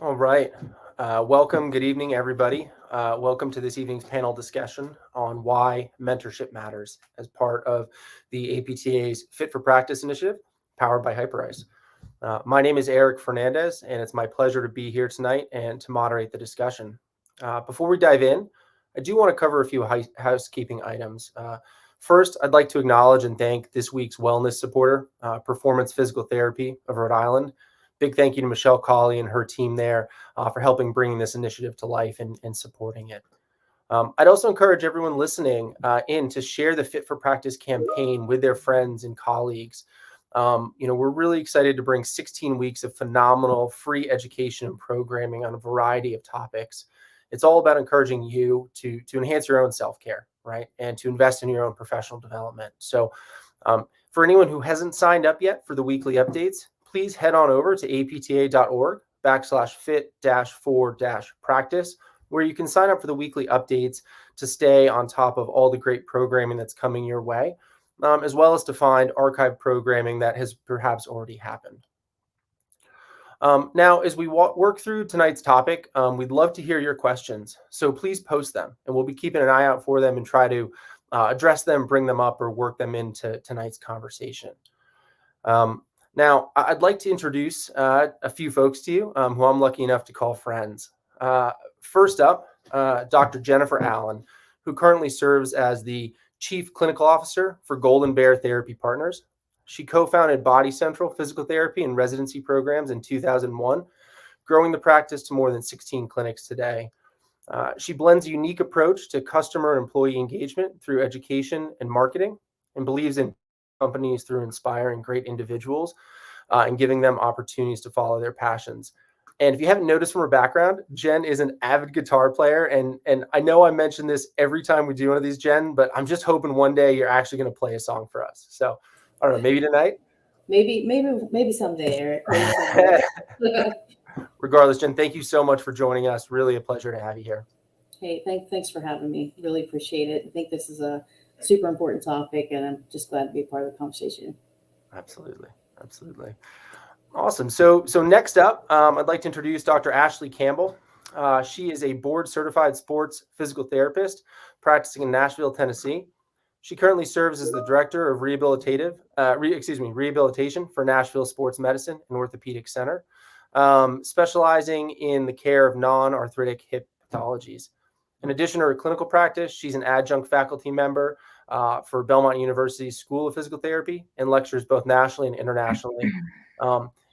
All right. Welcome. Good evening, everybody. Welcome to this evening's panel discussion on why mentorship matters as part of the APTA's Fit for Practice initiative, powered by Hyperice. My name is Eric Fernandez, and it's my pleasure to be here tonight and to moderate the discussion. Before we dive in, I do want to cover a few housekeeping items. First, I'd like to acknowledge and thank this week's wellness supporter, Performance Physical Therapy of Rhode Island. Big thank you to Michelle Colley and her team there for helping bring this initiative to life and supporting it. I'd also encourage everyone listening in to share the Fit for Practice campaign with their friends and colleagues. We're really excited to bring 16 weeks of phenomenal free education and programming on a variety of topics. It's all about encouraging you to enhance your own self-care, right? And to invest in your own professional development. So for anyone who hasn't signed up yet for the weekly updates, please head on over to apta.org/fit-for-practice, where you can sign up for the weekly updates to stay on top of all the great programming that's coming your way, as well as to find archived programming that has perhaps already happened. Now, as we work through tonight's topic, we'd love to hear your questions. So please post them, and we'll be keeping an eye out for them and try to address them, bring them up, or work them into tonight's conversation. Now, I'd like to introduce a few folks to you who I'm lucky enough to call friends. First up, Dr. Jennifer Allen, who currently serves as the Chief Clinical Officer for Golden Bear Therapy Partners. She co-founded Body Central Physical Therapy and Residency Programs in 2001, growing the practice to more than 16 clinics today. She blends a unique approach to customer and employee engagement through education and marketing, and believes in companies through inspiring great individuals and giving them opportunities to follow their passions. And if you haven't noticed from her background, Jen is an avid guitar player. And I know I mention this every time we do one of these, Jen, but I'm just hoping one day you're actually going to play a song for us. So I don't know, maybe tonight? Maybe someday, Eric. Maybe someday. Regardless, Jen, thank you so much for joining us. Really a pleasure to have you here. Hey, thanks for having me. Really appreciate it. I think this is a super important topic, and I'm just glad to be a part of the conversation. Absolutely. Awesome. So next up, I'd like to introduce Dr. Ashley Campbell. She is a board-certified sports physical therapist practicing in Nashville, Tennessee. She currently serves as the director of rehabilitation for Nashville Sports Medicine and Orthopedic Center, specializing in the care of non-arthritic hip pathologies. In addition to her clinical practice, she's an adjunct faculty member for Belmont University's School of Physical Therapy and lectures both nationally and internationally.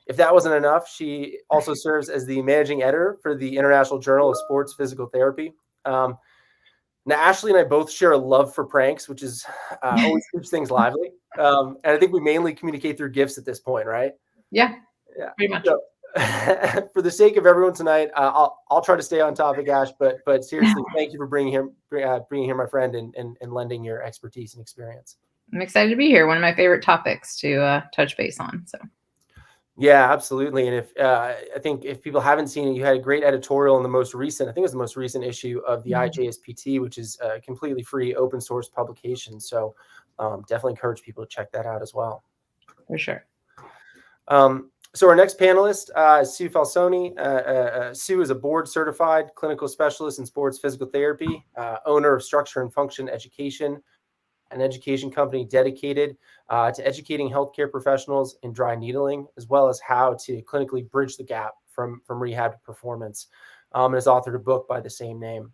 If that wasn't enough, she also serves as the managing editor for the International Journal of Sports Physical Therapy. Now, Ashley and I both share a love for pranks, which is always keeps things lively. And I think we mainly communicate through gifts at this point, right? Yeah, pretty much. So, for the sake of everyone tonight, I'll try to stay on topic, Ash. But seriously, thank you for bringing here my friend and lending your expertise and experience. I'm excited to be here. One of my favorite topics to touch base on. So. Yeah, absolutely. And if I think if people haven't seen it, you had a great editorial in the most recent, I think it was the most recent issue of the IJSPT, which is a completely free open source publication. So definitely encourage people to check that out as well. For sure. So our next panelist is Sue Falsoni. Sue is a board certified clinical specialist in sports physical therapy, owner of Structure and Function Education, an education company dedicated to educating healthcare professionals in dry needling, as well as how to clinically bridge the gap from rehab to performance, and has authored a book by the same name.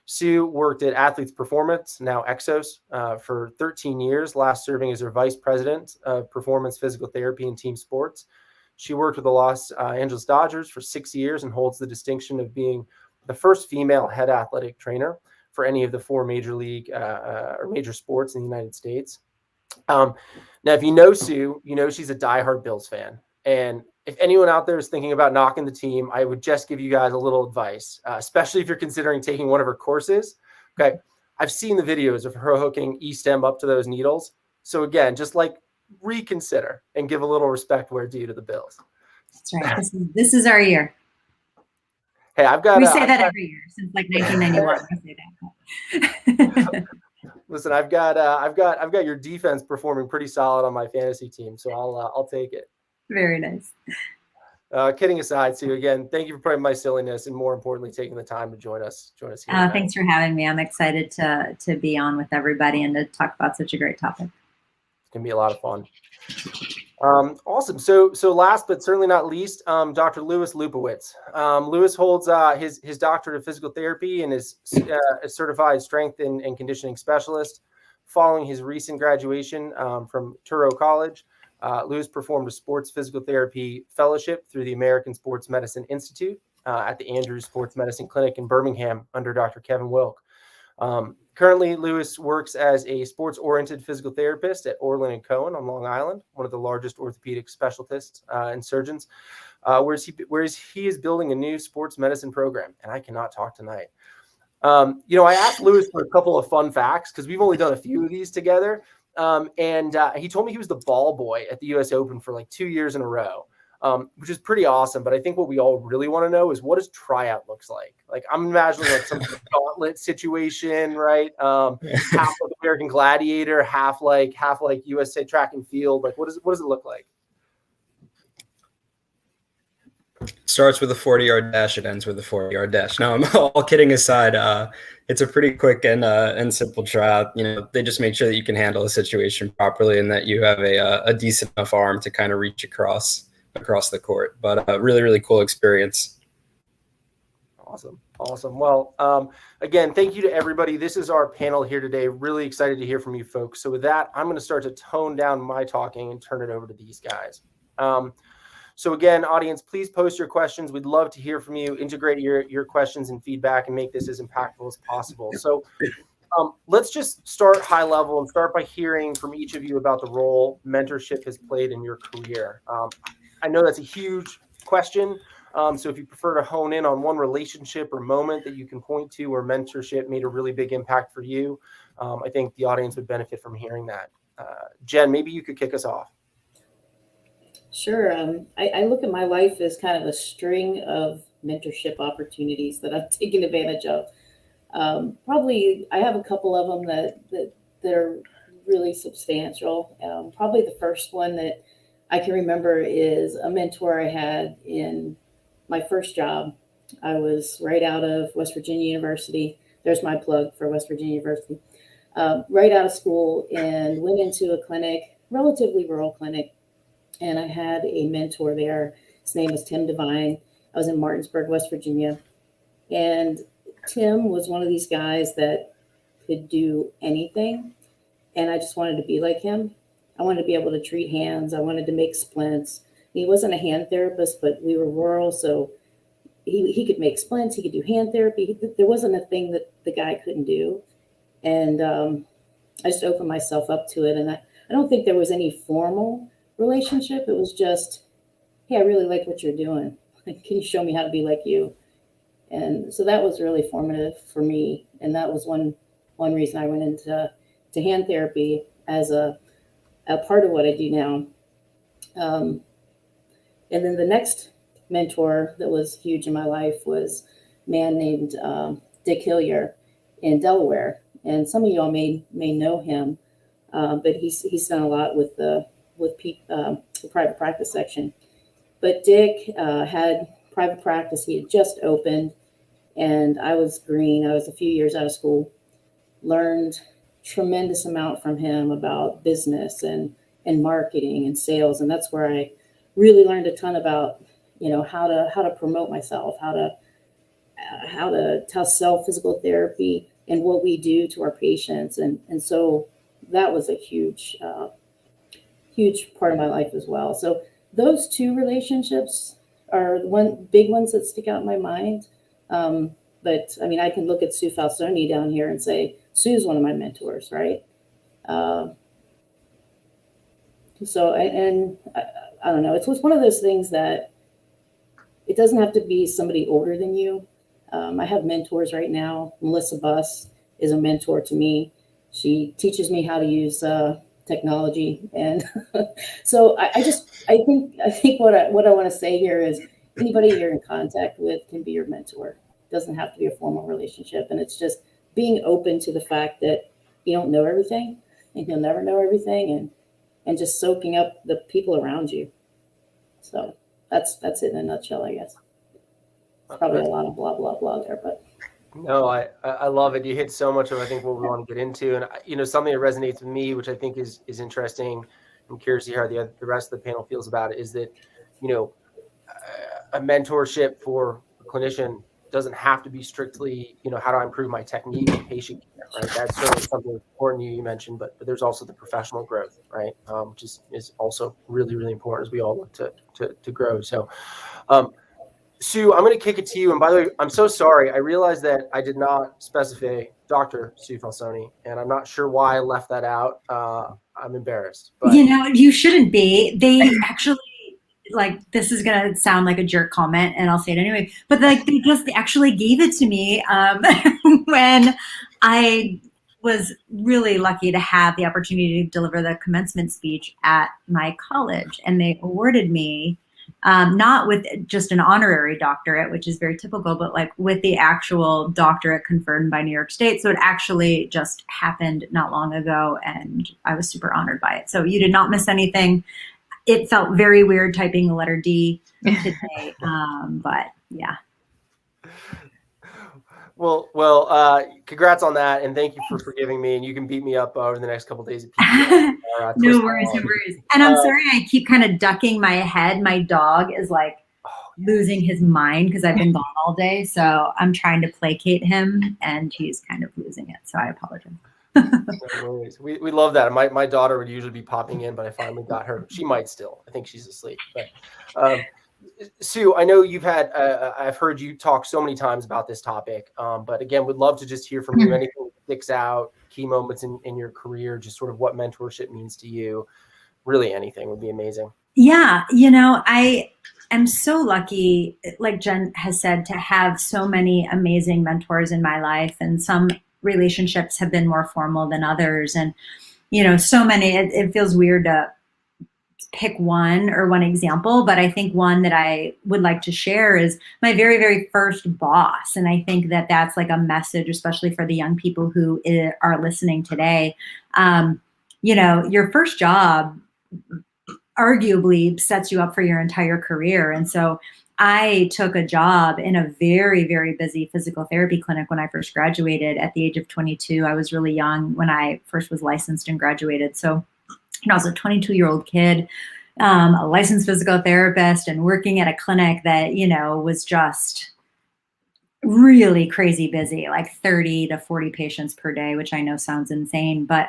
Sue worked at Athletes Performance, now Exos, for 13 years, last serving as her vice president of performance physical therapy and team sports. She worked with the Los Angeles Dodgers for 6 years and holds the distinction of being the first female head athletic trainer for any of the 4 major league or major sports in the United States. Now, if you know Sue, you know she's a diehard Bills fan. And if anyone out there is thinking about knocking the team, I would just give you guys a little advice, especially if you're considering taking one of her courses. Okay, I've seen the videos of her hooking E-stem up to those needles. So again, just like reconsider and give a little respect where due to the Bills. That's right. This is our year. Hey, we say that every year since like 1991. We say that. Listen, I've got your defense performing pretty solid on my fantasy team, so I'll take it. Very nice. Kidding aside, Sue, again, thank you for putting my silliness and more importantly, taking the time to join us here tonight. Thanks for having me. I'm excited to be on with everybody and to talk about such a great topic. It's going to be a lot of fun. Awesome. So last but certainly not least, Dr. Louis Lupowitz. Louis holds his doctorate of physical therapy and is a certified strength and conditioning specialist. Following his recent graduation from Touro College, Louis performed a sports physical therapy fellowship through the American Sports Medicine Institute at the Andrews Sports Medicine Clinic in Birmingham under Dr. Kevin Wilk. Currently, Louis works as a sports-oriented physical therapist at Orland & Cohen on Long Island, one of the largest orthopedic specialists and surgeons, whereas he is building a new sports medicine program, and I cannot talk tonight. I asked Louis for a couple of fun facts because we've only done a few of these together, and he told me he was the ball boy at the U.S. Open for like 2 years in a row. Which is pretty awesome. But I think what we all really want to know is what does tryout looks like? Like I'm imagining like some gauntlet situation, right? Half like American Gladiator, half like USA Track and Field. Like what does it look like? Starts with a 40-yard dash. It ends with a 40-yard dash. No, I'm all kidding aside. It's a pretty quick and simple tryout. They just make sure that you can handle the situation properly and that you have a decent enough arm to kind of reach across the court. But really, really cool experience. Awesome. Well, again, thank you to everybody. This is our panel here today. Really excited to hear from you folks. So with that, I'm going to start to tone down my talking and turn it over to these guys. So again, audience, please post your questions. We'd love to hear from you. Integrate your questions and feedback and make this as impactful as possible. So let's just start high level and start by hearing from each of you about the role mentorship has played in your career. I know that's a huge question. So if you prefer to hone in on one relationship or moment that you can point to where mentorship made a really big impact for you, I think the audience would benefit from hearing that. Jen, maybe you could kick us off. Sure. I look at my life as kind of a string of mentorship opportunities that I've taken advantage of. Probably I have a couple of them that are really substantial. Probably the first one that I can remember is a mentor I had in my first job. I was right out of West Virginia University. There's my plug for West Virginia University. Right out of school and went into a clinic, relatively rural clinic. And I had a mentor there. His name was Tim Devine. I was in Martinsburg, West Virginia. And Tim was one of these guys that could do anything. And I just wanted to be like him. I wanted to be able to treat hands. I wanted to make splints. He wasn't a hand therapist, but we were rural, so he could make splints. He could do hand therapy. There wasn't a thing that the guy couldn't do. And I just opened myself up to it. And I don't think there was any formal relationship. It was just, hey, I really like what you're doing. Can you show me how to be like you? And so that was really formative for me. And that was one reason I went into hand therapy as a part of what I do now. And then the next mentor that was huge in my life was a man named Dick Hillier in Delaware. And some of y'all may know him, but he's done a lot with the private practice section. But Dick had private practice. He had just opened, and I was green. I was a few years out of school. Learned tremendous amount from him about business and marketing and sales, and that's where I really learned a ton about how to promote myself, how to sell physical therapy and what we do to our patients, and so that was a huge part of my life as well. So those two relationships are one big ones that stick out in my mind. But I mean, I can look at Sue Falsoni down here and say, Sue's one of my mentors, right? So I don't know. It's one of those things that it doesn't have to be somebody older than you. I have mentors right now. Melissa Buss is a mentor to me. She teaches me how to use technology, and so I think what I want to say here is anybody you're in contact with can be your mentor. It doesn't have to be a formal relationship, and it's just being open to the fact that you don't know everything, and you'll never know everything, and just soaking up the people around you. So that's it in a nutshell, I guess. It's probably a lot of blah, blah, blah there, but. No, I love it. You hit so much of, I think, what we want to get into. And, something that resonates with me, which I think is interesting. I'm curious to hear how the rest of the panel feels about it, is that, a mentorship for a clinician doesn't have to be strictly, how do I improve my technique and patient care, right? That's certainly something important you mentioned, but there's also the professional growth, right? Which is also really, really important as we all look to grow. So, Sue, I'm going to kick it to you. And by the way, I'm so sorry. I realized that I did not specify Dr. Sue Falsoni, and I'm not sure why I left that out. I'm embarrassed. But You shouldn't be. They actually, this is going to sound like a jerk comment, and I'll say it anyway, but they just actually gave it to me when I was really lucky to have the opportunity to deliver the commencement speech at my college, and they awarded me not with just an honorary doctorate, which is very typical, but with the actual doctorate conferred by New York State. So it actually just happened not long ago, and I was super honored by it. So you did not miss anything. It felt very weird typing the letter D today, but yeah. Well, congrats on that, and thank you for forgiving me. And you can beat me up over the next couple of days at PTA. No worries. And I'm sorry, I keep kind of ducking my head. My dog is losing his mind because I've been gone all day. So I'm trying to placate him, and he's kind of losing it. So I apologize. No worries. We love that. My daughter would usually be popping in, but I finally got her. She might still. I think she's asleep. But Sue, I know you've had. I've heard you talk so many times about this topic. But again, would love to just hear from you. Anything that sticks out, key moments in your career, just sort of what mentorship means to you. Really, anything would be amazing. Yeah, I am so lucky, like Jen has said, to have so many amazing mentors in my life, and some relationships have been more formal than others. And, so many, it feels weird to pick one example, but I think one that I would like to share is my very, very first boss. And I think that that's a message, especially for the young people who are listening today. Your first job arguably sets you up for your entire career. And so I took a job in a very, very busy physical therapy clinic when I first graduated at the age of 22. I was really young when I first was licensed and graduated. So, I was a 22-year-old kid, a licensed physical therapist, and working at a clinic that, was just really crazy busy, 30 to 40 patients per day, which I know sounds insane. But,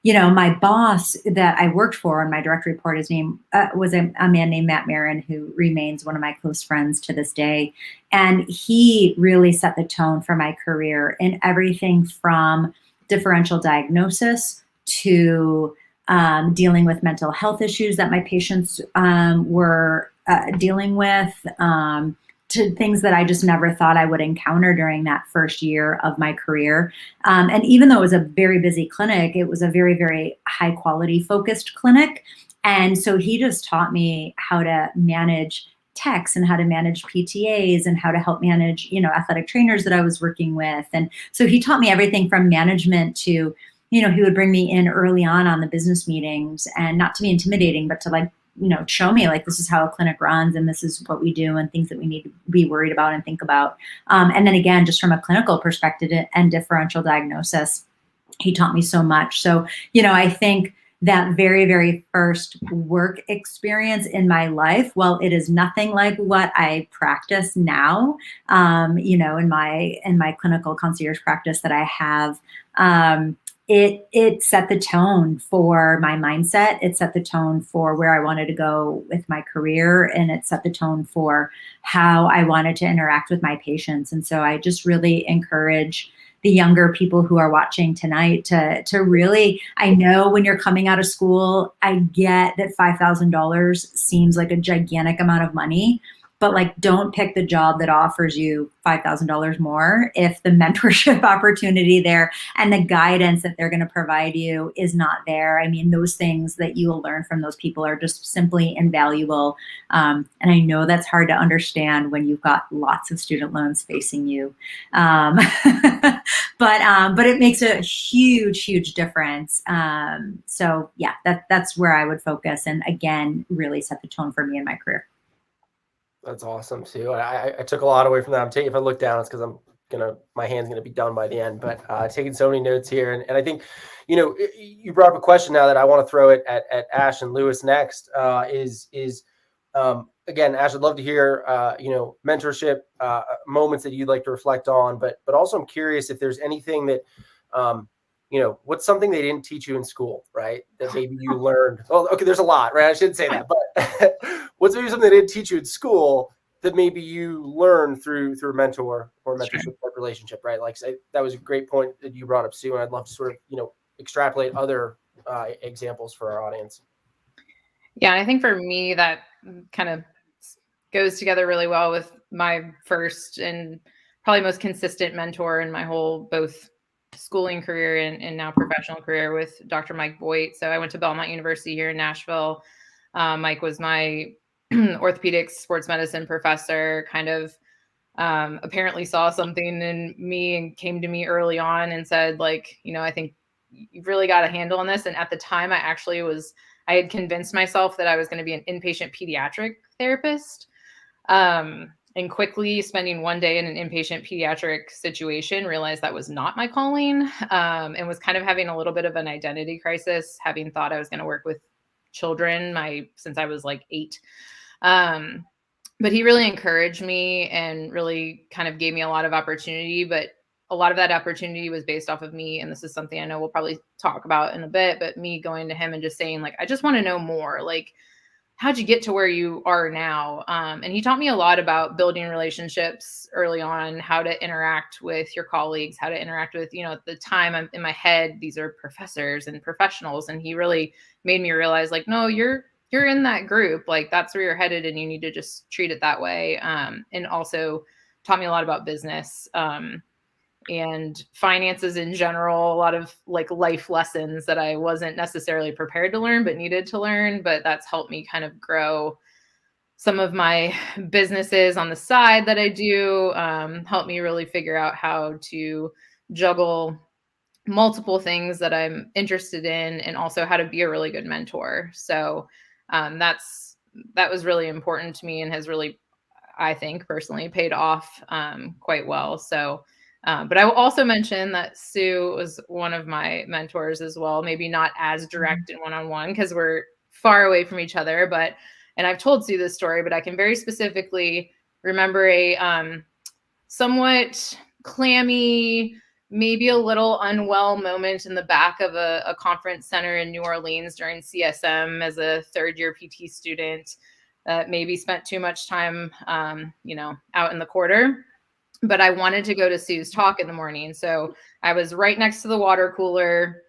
my boss that I worked for, and my direct report, his name was a man named Matt Marin, who remains one of my close friends to this day. And he really set the tone for my career in everything from differential diagnosis to dealing with mental health issues that my patients were dealing with, to things that I just never thought I would encounter during that first year of my career. And even though it was a very busy clinic, it was a very, very high quality focused clinic. And so he just taught me how to manage techs and how to manage PTAs and how to help manage, athletic trainers that I was working with. And so he taught me everything from management to, he would bring me in early on the business meetings, and not to be intimidating, but to show me this is how a clinic runs, and this is what we do, and things that we need to be worried about and think about. And then again, just from a clinical perspective and differential diagnosis, he taught me so much. So, I think that very, very first work experience in my life, while it is nothing like what I practice now, in my clinical concierge practice that I have, it set the tone for my mindset. It set the tone for where I wanted to go with my career, and it set the tone for how I wanted to interact with my patients. And so I just really encourage the younger people who are watching tonight to really, I know when you're coming out of school, I get that $5,000 seems like a gigantic amount of money, but don't pick the job that offers you $5,000 more if the mentorship opportunity there and the guidance that they're going to provide you is not there. I mean, those things that you will learn from those people are just simply invaluable. And I know that's hard to understand when you've got lots of student loans facing you. But it makes a huge, huge difference. So yeah, that's where I would focus. And again, really set the tone for me in my career. That's awesome too. I took a lot away from that. I'm taking, if I look down, it's because my hand's gonna be done by the end. But taking so many notes here, and I think, you brought up a question now that I want to throw it at Ash and Lewis next. Again, Ash, I'd love to hear mentorship moments that you'd like to reflect on, but also I'm curious if there's anything that what's something they didn't teach you in school, right? That maybe you learned. Oh, okay, there's a lot, right? I shouldn't say that, but what's maybe something they didn't teach you in school that maybe you learned through a mentor or mentorship relationship, right? Like, that was a great point that you brought up, Sue, and I'd love to sort of extrapolate other examples for our audience. Yeah, I think for me that kind of goes together really well with my first and probably most consistent mentor in my whole both schooling career and now professional career with Dr. Mike Boyd. So I went to Belmont University here in Nashville. Mike was my orthopedics sports medicine professor, kind of apparently saw something in me and came to me early on and said, like, I think you've really got a handle on this. And at the time I had convinced myself that I was going to be an inpatient pediatric therapist. And quickly spending one day in an inpatient pediatric situation, realized that was not my calling, and was kind of having a little bit of an identity crisis, having thought I was going to work with children since I was like 8. But he really encouraged me and really kind of gave me a lot of opportunity, but a lot of that opportunity was based off of me. And this is something I know we'll probably talk about in a bit, but me going to him and just saying, like, I just want to know more. Like, how'd you get to where you are now? And he taught me a lot about building relationships early on, how to interact with your colleagues, how to interact with, at the time I'm in my head, these are professors and professionals. And he really made me realize, like, no, you're in that group. Like, that's where you're headed and you need to just treat it that way. And also taught me a lot about business and finances in general, a lot of like life lessons that I wasn't necessarily prepared to learn, but needed to learn. But that's helped me kind of grow some of my businesses on the side that I do, help me really figure out how to juggle multiple things that I'm interested in, and also how to be a really good mentor. So that was really important to me and has really, I think personally, paid off quite well. So but I will also mention that Sue was one of my mentors as well, maybe not as direct and one-on-one because we're far away from each other, and I've told Sue this story, but I can very specifically remember a somewhat clammy, maybe a little unwell moment in the back of a conference center in New Orleans during CSM as a third-year PT student that maybe spent too much time, out in the quarter. But I wanted to go to Sue's talk in the morning. So I was right next to the water cooler.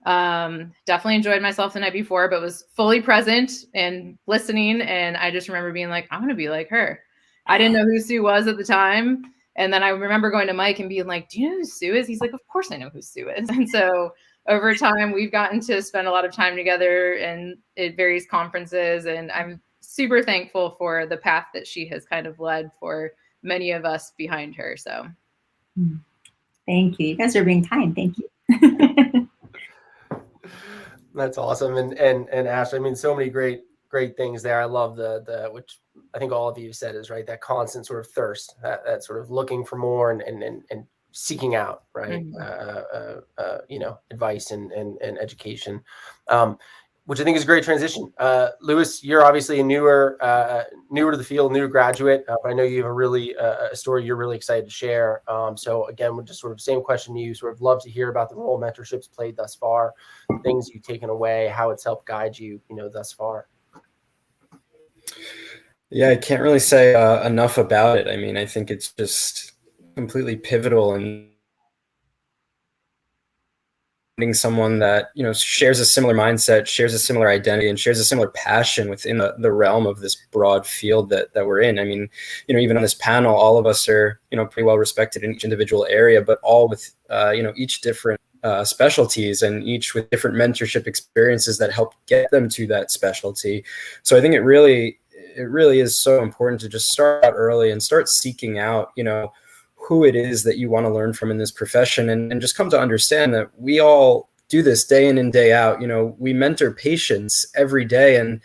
Definitely enjoyed myself the night before, but was fully present and listening. And I just remember being like, I'm going to be like her. I didn't know who Sue was at the time. And then I remember going to Mike and being like, do you know who Sue is? He's like, of course I know who Sue is. And so over time, we've gotten to spend a lot of time together and at various conferences. And I'm super thankful for the path that she has kind of led for many of us behind her. So thank you. You guys are being kind. Thank you. That's awesome. And Ash, I mean, so many great things there. I love the which I think all of you said is right, that constant sort of thirst, that sort of looking for more and seeking out, right? Mm-hmm. Advice and education. Which I think is a great transition. Lewis, you're obviously a newer to the field, new graduate. But I know you have a really a story you're really excited to share. So again, we're just sort of same question to you. Sort of love to hear about the role mentorship's played thus far, things you've taken away, how it's helped guide you, thus far. Yeah, I can't really say enough about it. I mean, I think it's just completely pivotal and someone that shares a similar mindset, shares a similar identity, and shares a similar passion within the realm of this broad field that we're in. I mean, even on this panel, all of us are pretty well respected in each individual area, but all with each different specialties and each with different mentorship experiences that help get them to that specialty. So I think it really is so important to just start out early and start seeking out who it is that you want to learn from in this profession, and just come to understand that we all do this day in and day out. We mentor patients every day, and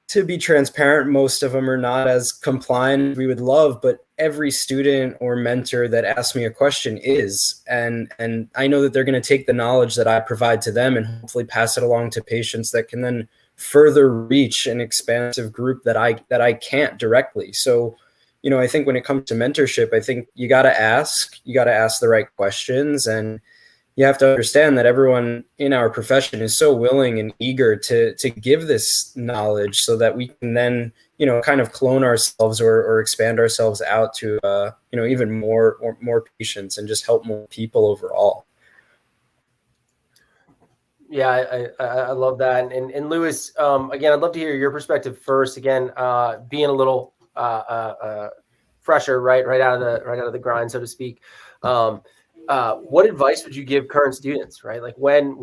to be transparent, most of them are not as compliant as we would love, but every student or mentor that asks me a question is, and I know that they're going to take the knowledge that I provide to them and hopefully pass it along to patients that can then further reach an expansive group that I can't directly. So, you know, I think when it comes to mentorship, I think you got to ask the right questions, and you have to understand that everyone in our profession is so willing and eager to give this knowledge so that we can then, you know, kind of clone ourselves or expand ourselves out to, you know, even more patients and just help more people overall. Yeah, I love that. And Lewis, again, I'd love to hear your perspective first. Again, being a little fresher, right out of the grind, so to speak. What advice would you give current students, right? Like when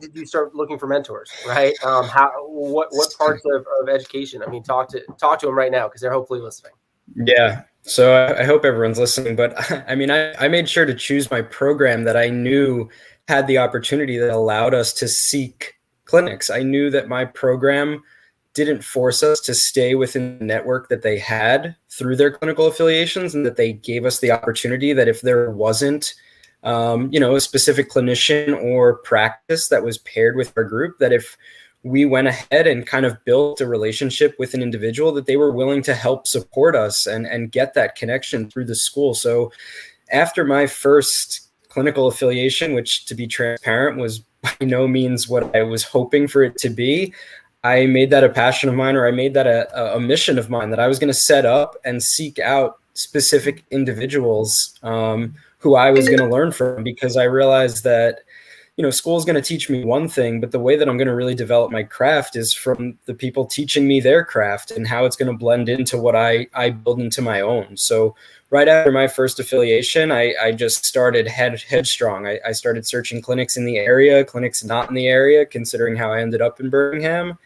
did you start looking for mentors, right? What parts of education? I mean, talk to them right now because they're hopefully listening. Yeah. So I hope everyone's listening, but I mean, I made sure to choose my program that I knew had the opportunity that allowed us to seek clinics. I knew that my program didn't force us to stay within the network that they had through their clinical affiliations, and that they gave us the opportunity that if there wasn't, you know, a specific clinician or practice that was paired with our group, that if we went ahead and kind of built a relationship with an individual, that they were willing to help support us and get that connection through the school. So after my first clinical affiliation, which to be transparent was by no means what I was hoping for it to be, I made that a passion of mine, or I made that a mission of mine, that I was going to set up and seek out specific individuals who I was going to learn from, because I realized that, you know, school is going to teach me one thing, but the way that I'm going to really develop my craft is from the people teaching me their craft and how it's going to blend into what I build into my own. So right after my first affiliation, I just started headstrong. I started searching clinics in the area, clinics not in the area, considering how I ended up in Birmingham.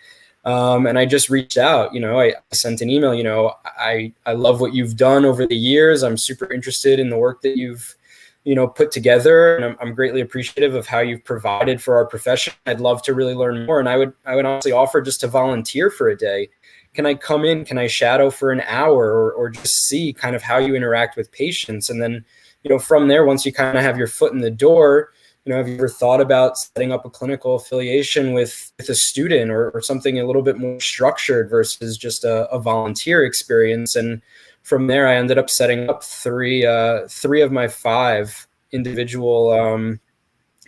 And I just reached out, you know, I sent an email, you know, I love what you've done over the years. I'm super interested in the work that you've, you know, put together, and I'm greatly appreciative of how you've provided for our profession. I'd love to really learn more. And I would honestly offer just to volunteer for a day. Can I come in? Can I shadow for an hour or just see kind of how you interact with patients? And then, you know, from there, once you kind of have your foot in the door, you know, have you ever thought about setting up a clinical affiliation with a student or something a little bit more structured versus just a volunteer experience? And from there, I ended up setting up three of my 5 individual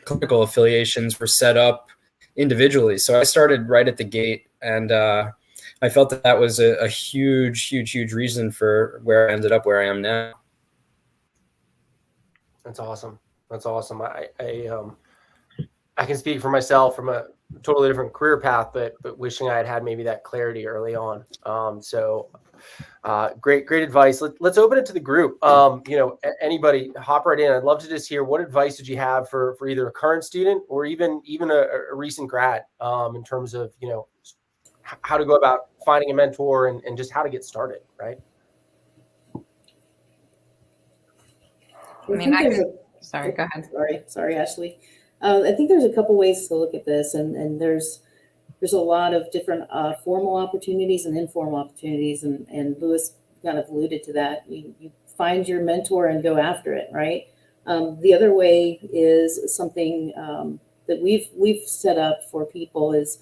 clinical affiliations were set up individually. So I started right at the gate, and I felt that was a huge reason for where I ended up where I am now. That's awesome. That's awesome. I can speak for myself from a totally different career path, but wishing I had maybe that clarity early on. Great advice. Let's open it to the group. You know, anybody hop right in. I'd love to just hear what advice did you have for either a current student or even a recent grad in terms of, you know, how to go about finding a mentor and just how to get started, right? I mean, sorry, go ahead. Sorry, Ashley. I think there's a couple ways to look at this, and there's a lot of different formal opportunities and informal opportunities, and Lewis kind of alluded to that. You find your mentor and go after it, right? The other way is something that we've set up for people is,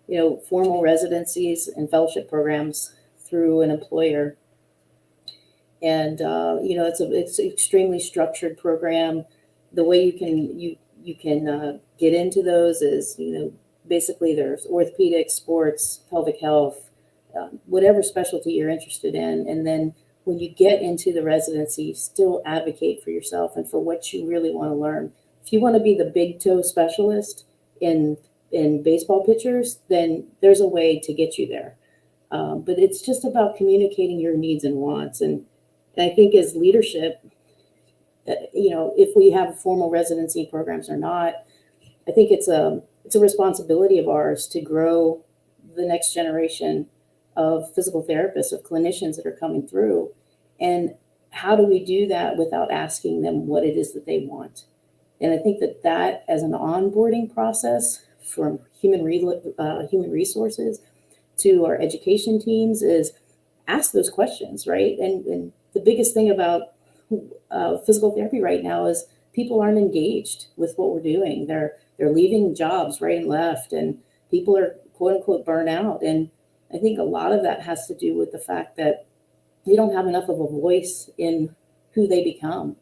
you know, formal residencies and fellowship programs through an employer. And you know, it's an extremely structured program. The way you can get into those is, you know, basically there's orthopedics, sports, pelvic health, whatever specialty you're interested in. And then when you get into the residency, still advocate for yourself and for what you really want to learn. If you want to be the big toe specialist in baseball pitchers, then there's a way to get you there. But it's just about communicating your needs and wants. And I think as leadership, you know, if we have formal residency programs or not, I think it's a responsibility of ours to grow the next generation of physical therapists, of clinicians that are coming through. And how do we do that without asking them what it is that they want? And I think that as an onboarding process from human resources, to our education teams is ask those questions, right? And the biggest thing about physical therapy right now is people aren't engaged with what we're doing. They're leaving jobs right and left, and people are quote unquote burnt out. And I think a lot of that has to do with the fact that they don't have enough of a voice in who they become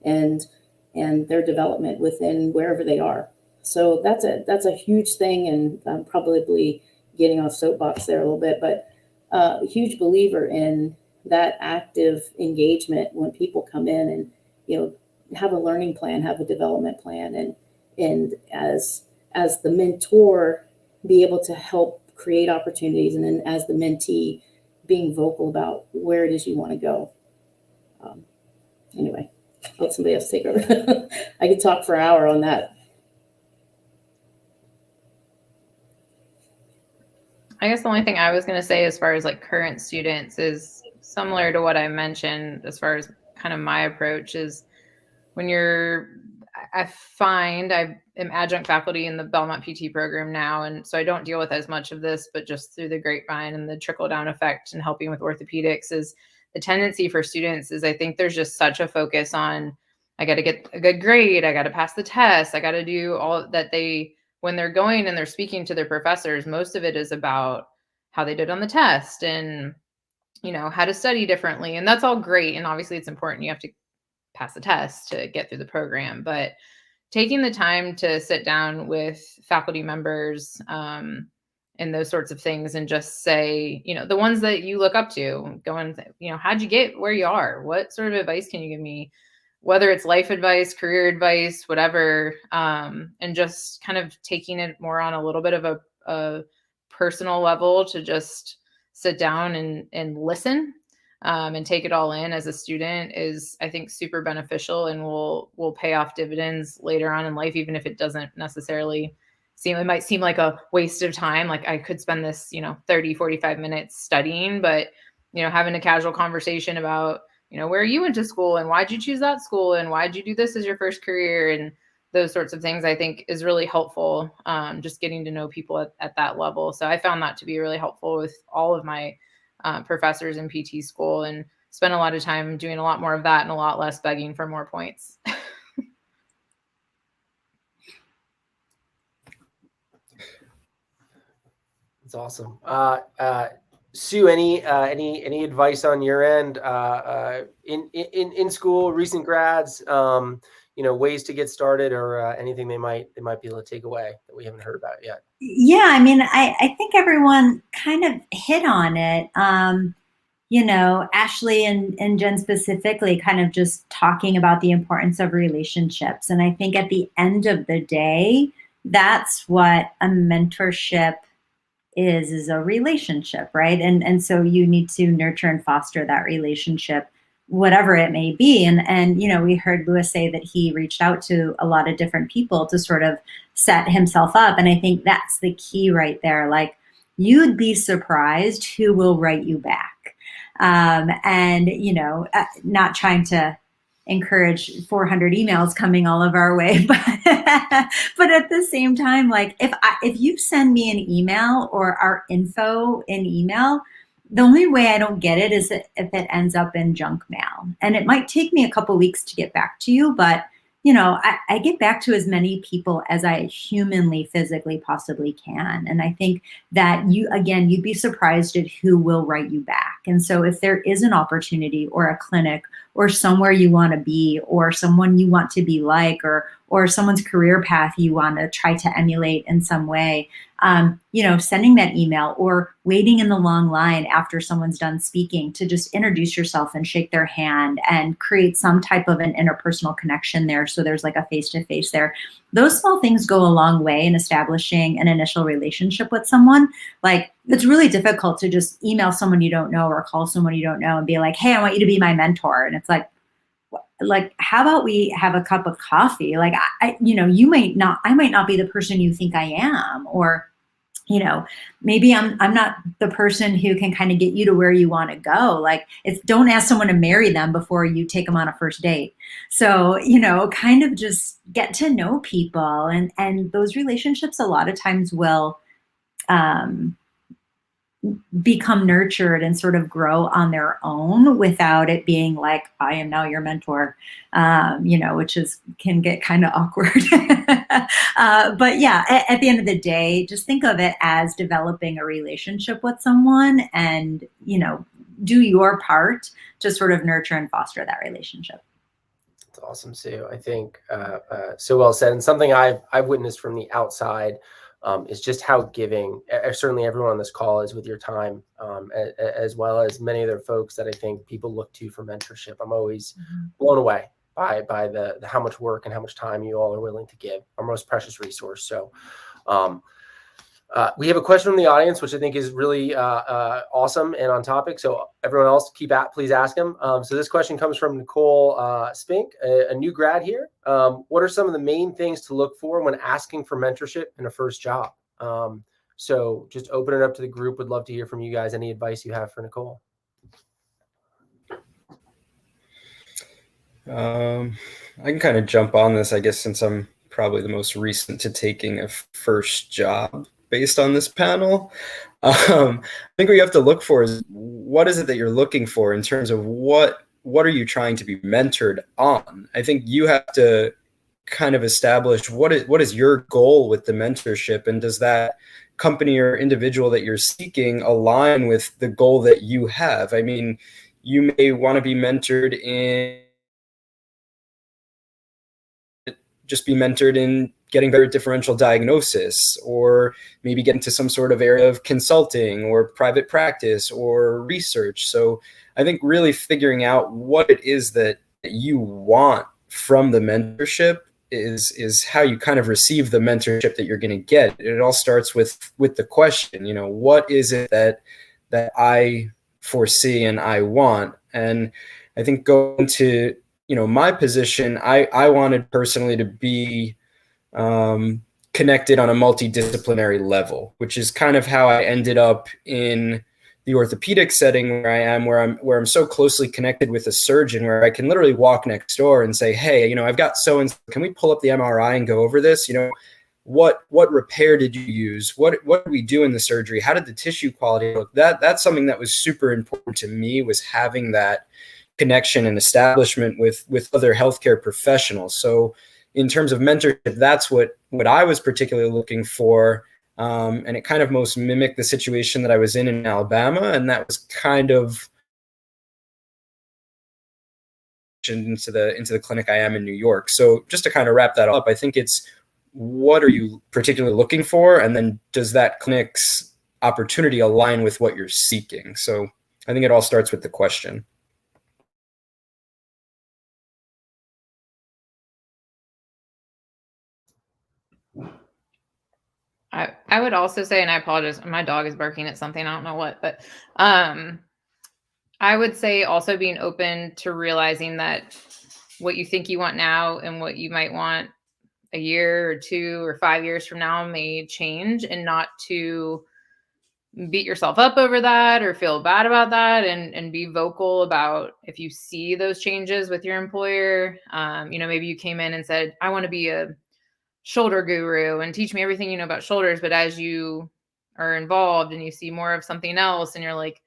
and their development within wherever they are. So that's a huge thing, and I'm probably getting off soapbox there a little bit, but a huge believer in that active engagement when people come in and, you know, have a learning plan, have a development plan, and as the mentor, be able to help create opportunities, and then as the mentee, being vocal about where it is you want to go. Anyway, I'll let somebody else take over. I could talk for an hour on that. I guess the only thing I was going to say as far as like current students is similar to what I mentioned as far as kind of my approach is when I find I am adjunct faculty in the Belmont PT program now. And so I don't deal with as much of this, but just through the grapevine and the trickle down effect and helping with orthopedics is the tendency for students is I think there's just such a focus on, I got to get a good grade. I got to pass the test. I got to do all that when they're going and they're speaking to their professors, most of it is about how they did on the test and, you know, how to study differently. And that's all great. And obviously it's important. You have to pass the test to get through the program, but taking the time to sit down with faculty members and those sorts of things and just say, you know, the ones that you look up to, you know, how'd you get where you are? What sort of advice can you give me? Whether it's life advice, career advice, whatever, and just kind of taking it more on a little bit of a personal level to just sit down and listen and take it all in as a student is, I think, super beneficial and will pay off dividends later on in life, even if it doesn't necessarily it might seem like a waste of time. Like I could spend this, you know, 30, 45 minutes studying, but, you know, having a casual conversation about, you know, where you went to school and why'd you choose that school and why'd you do this as your first career and those sorts of things, I think is really helpful. Just getting to know people at that level. So I found that to be really helpful with all of my professors in PT school and spent a lot of time doing a lot more of that and a lot less begging for more points. That's awesome. Sue, any advice on your end in school, recent grads, you know, ways to get started or anything they might be able to take away that we haven't heard about yet? Yeah, I mean, I think everyone kind of hit on it. You know, Ashley and Jen specifically kind of just talking about the importance of relationships. And I think at the end of the day, that's what a mentorship is a relationship, right? And so you need to nurture and foster that relationship, whatever it may be. And you know, we heard Louis say that he reached out to a lot of different people to sort of set himself up. And I think that's the key right there. Like, you'd be surprised who will write you back. And, you know, not trying to encourage 400 emails coming all of our way, but at the same time, like if you send me an email or our info in email, the only way I don't get it is if it ends up in junk mail. And it might take me a couple weeks to get back to you, but you know, I get back to as many people as I humanly, physically possibly can. And I think that you'd be surprised at who will write you back. And so if there is an opportunity or a clinic or somewhere you want to be or someone you want to be like or someone's career path you want to try to emulate in some way, you know, sending that email or waiting in the long line after someone's done speaking to just introduce yourself and shake their hand and create some type of an interpersonal connection there. So there's like a face-to-face there. Those small things go a long way in establishing an initial relationship with someone. Like, it's really difficult to just email someone you don't know or call someone you don't know and be like, hey, I want you to be my mentor. And it's like, how about we have a cup of coffee? Like, I might not be the person you think I am, or, you know, maybe I'm not the person who can kind of get you to where you want to go. Like, don't ask someone to marry them before you take them on a first date. So, you know, kind of just get to know people, and those relationships a lot of times will become nurtured and sort of grow on their own without it being like, I am now your mentor, which can get kind of awkward. But yeah, at the end of the day, just think of it as developing a relationship with someone and, do your part to sort of nurture and foster that relationship. That's awesome, Sue. I think so well said. And something I've witnessed from the outside is just how giving certainly everyone on this call is with your time, as well as many other folks that I think people look to for mentorship. I'm always blown away by the how much work and how much time you all are willing to give, our most precious resource. So we have a question from the audience, which I think is really awesome and on topic. So everyone else, please ask them. So this question comes from Nicole Spink, a new grad here. What are some of the main things to look for when asking for mentorship in a first job? So just open it up to the group. Would love to hear from you guys. Any advice you have for Nicole? I can kind of jump on this, I guess, since I'm probably the most recent to taking a first job based on this panel. I think what you have to look for is what is it that you're looking for in terms of what are you trying to be mentored on? I think you have to kind of establish what is your goal with the mentorship, and does that company or individual that you're seeking align with the goal that you have? I mean, you may want to be mentored in getting better differential diagnosis, or maybe get into some sort of area of consulting or private practice or research. So I think really figuring out what it is that you want from the mentorship is how you kind of receive the mentorship that you're going to get. It all starts with the question, what is it that I foresee and I want? And I think going to my position, I wanted personally to be connected on a multidisciplinary level, which is kind of how I ended up in the orthopedic setting where I am, where I'm so closely connected with a surgeon, where I can literally walk next door and say, hey, I've got so-and-so, can we pull up the MRI and go over this? What repair did you use? What did we do in the surgery? How did the tissue quality look? That's something that was super important to me, was having that connection and establishment with other healthcare professionals. So in terms of mentorship, that's what I was particularly looking for. And it kind of most mimicked the situation that I was in Alabama. And that was kind of into the clinic I am in New York. So just to kind of wrap that up, I think it's, what are you particularly looking for? And then does that clinic's opportunity align with what you're seeking? So I think it all starts with the question. I would also say, and I apologize, my dog is barking at something, I don't know what, but I would say also being open to realizing that what you think you want now and what you might want a year or 2 or 5 years from now may change, and not to beat yourself up over that or feel bad about that, and be vocal about if you see those changes with your employer. Maybe you came in and said, I want to be a shoulder guru and teach me everything you know about shoulders. But as you are involved and you see more of something else, and you're like,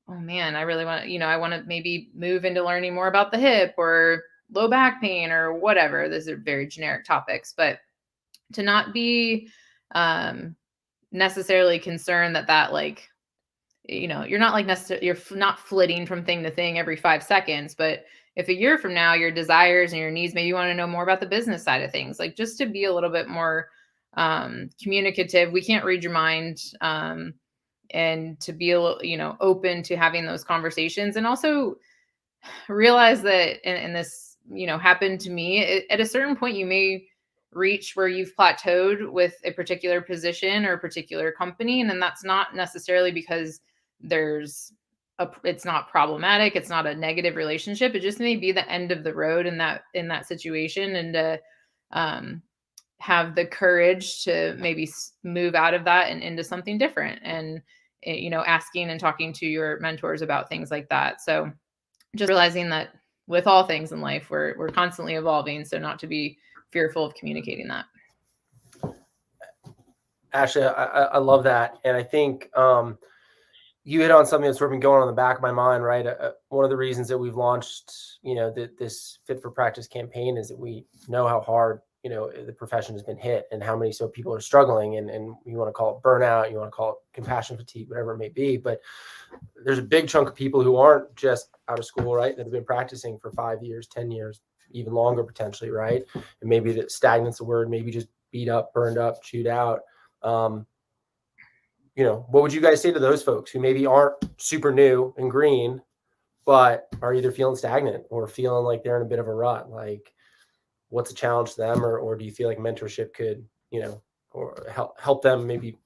oh man, I really want to, I want to maybe move into learning more about the hip or low back pain or whatever. Those are very generic topics, but to not be necessarily concerned that like, you're not like necessarily, you're not flitting from thing to thing every 5 seconds, but if a year from now, your desires and your needs, maybe you want to know more about the business side of things, like just to be a little bit more communicative. We can't read your mind, and to be a little, open to having those conversations, and also realize that, and this, happened to me at a certain point, you may reach where you've plateaued with a particular position or a particular company. And then that's not necessarily because it's not problematic. It's not a negative relationship. It just may be the end of the road in that situation, and to have the courage to maybe move out of that and into something different, and, asking and talking to your mentors about things like that. So just realizing that with all things in life, we're constantly evolving. So not to be fearful of communicating that. Asha, I love that. And I think, you hit on something that's sort of been going on in the back of my mind, right? One of the reasons that we've launched, this Fit for Practice campaign is that we know how hard, the profession has been hit and how many people are struggling, and you want to call it burnout, you want to call it compassion fatigue, whatever it may be. But there's a big chunk of people who aren't just out of school, right? That have been practicing for 5 years, 10 years, even longer potentially, right? And maybe that stagnant's a word, maybe just beat up, burned up, chewed out. What would you guys say to those folks who maybe aren't super new and green, but are either feeling stagnant or feeling like they're in a bit of a rut? Like, what's a challenge to them, or do you feel like mentorship could, or help them maybe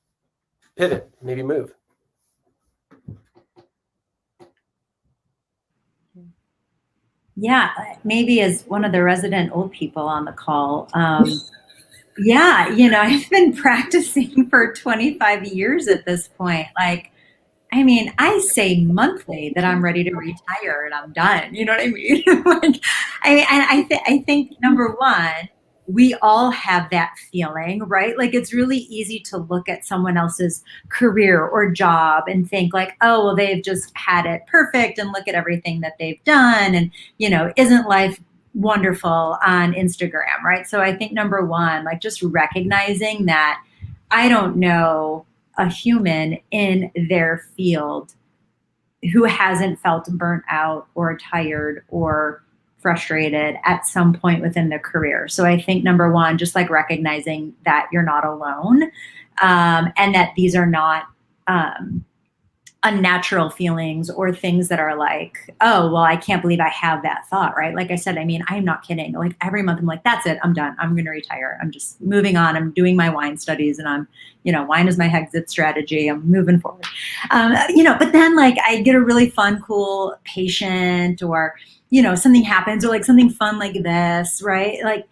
pivot, maybe move? Yeah, maybe as one of the resident old people on the call, yeah, I've been practicing for 25 years at this point. Like, I mean, I say monthly that I'm ready to retire and I'm done. You know what I mean? Like, I think number one, we all have that feeling, right? Like, it's really easy to look at someone else's career or job and think like, oh, well, they've just had it perfect and look at everything that they've done. And, isn't life wonderful on Instagram, right? So I think number one, like just recognizing that I don't know a human in their field who hasn't felt burnt out or tired or frustrated at some point within their career. So I think number one, just like recognizing that you're not alone, and that these are not unnatural feelings or things that are like, oh, well, I can't believe I have that thought, right? Like I said, I mean, I'm not kidding. Like every month I'm like, that's it. I'm done. I'm going to retire. I'm just moving on. I'm doing my wine studies and I'm, wine is my exit strategy. I'm moving forward. But then like I get a really fun, cool patient or, something happens or like something fun like this, right? Like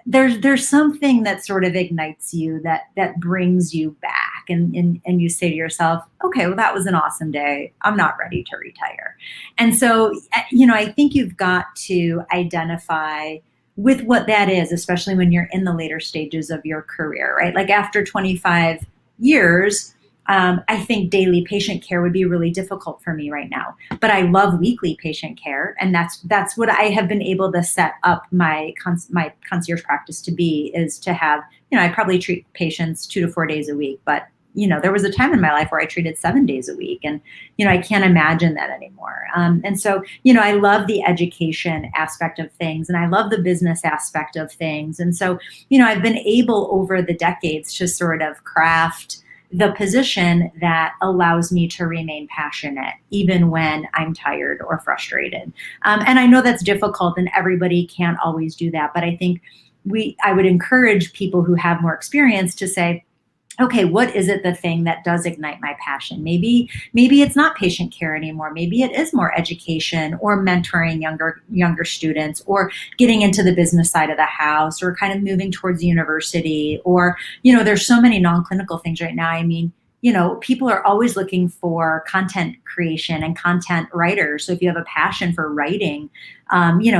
there's something that sort of ignites you that brings you back and you say to yourself, okay, well, that was an awesome day. I'm not ready to retire. And so, I think you've got to identify with what that is, especially when you're in the later stages of your career, right? Like after 25 years, I think daily patient care would be really difficult for me right now, but I love weekly patient care. And that's what I have been able to set up my concierge practice to be, is to have, I probably treat patients 2 to 4 days a week, but there was a time in my life where I treated 7 days a week, and, I can't imagine that anymore. And so, I love the education aspect of things, and I love the business aspect of things. And so, I've been able over the decades to sort of craft the position that allows me to remain passionate, even when I'm tired or frustrated. And I know that's difficult and everybody can't always do that, but I think I would encourage people who have more experience to say, okay, what is it, the thing that does ignite my passion? Maybe it's not patient care anymore. Maybe it is more education or mentoring younger students, or getting into the business side of the house, or kind of moving towards university, or, there's so many non-clinical things right now. I mean, people are always looking for content creation and content writers. So if you have a passion for writing,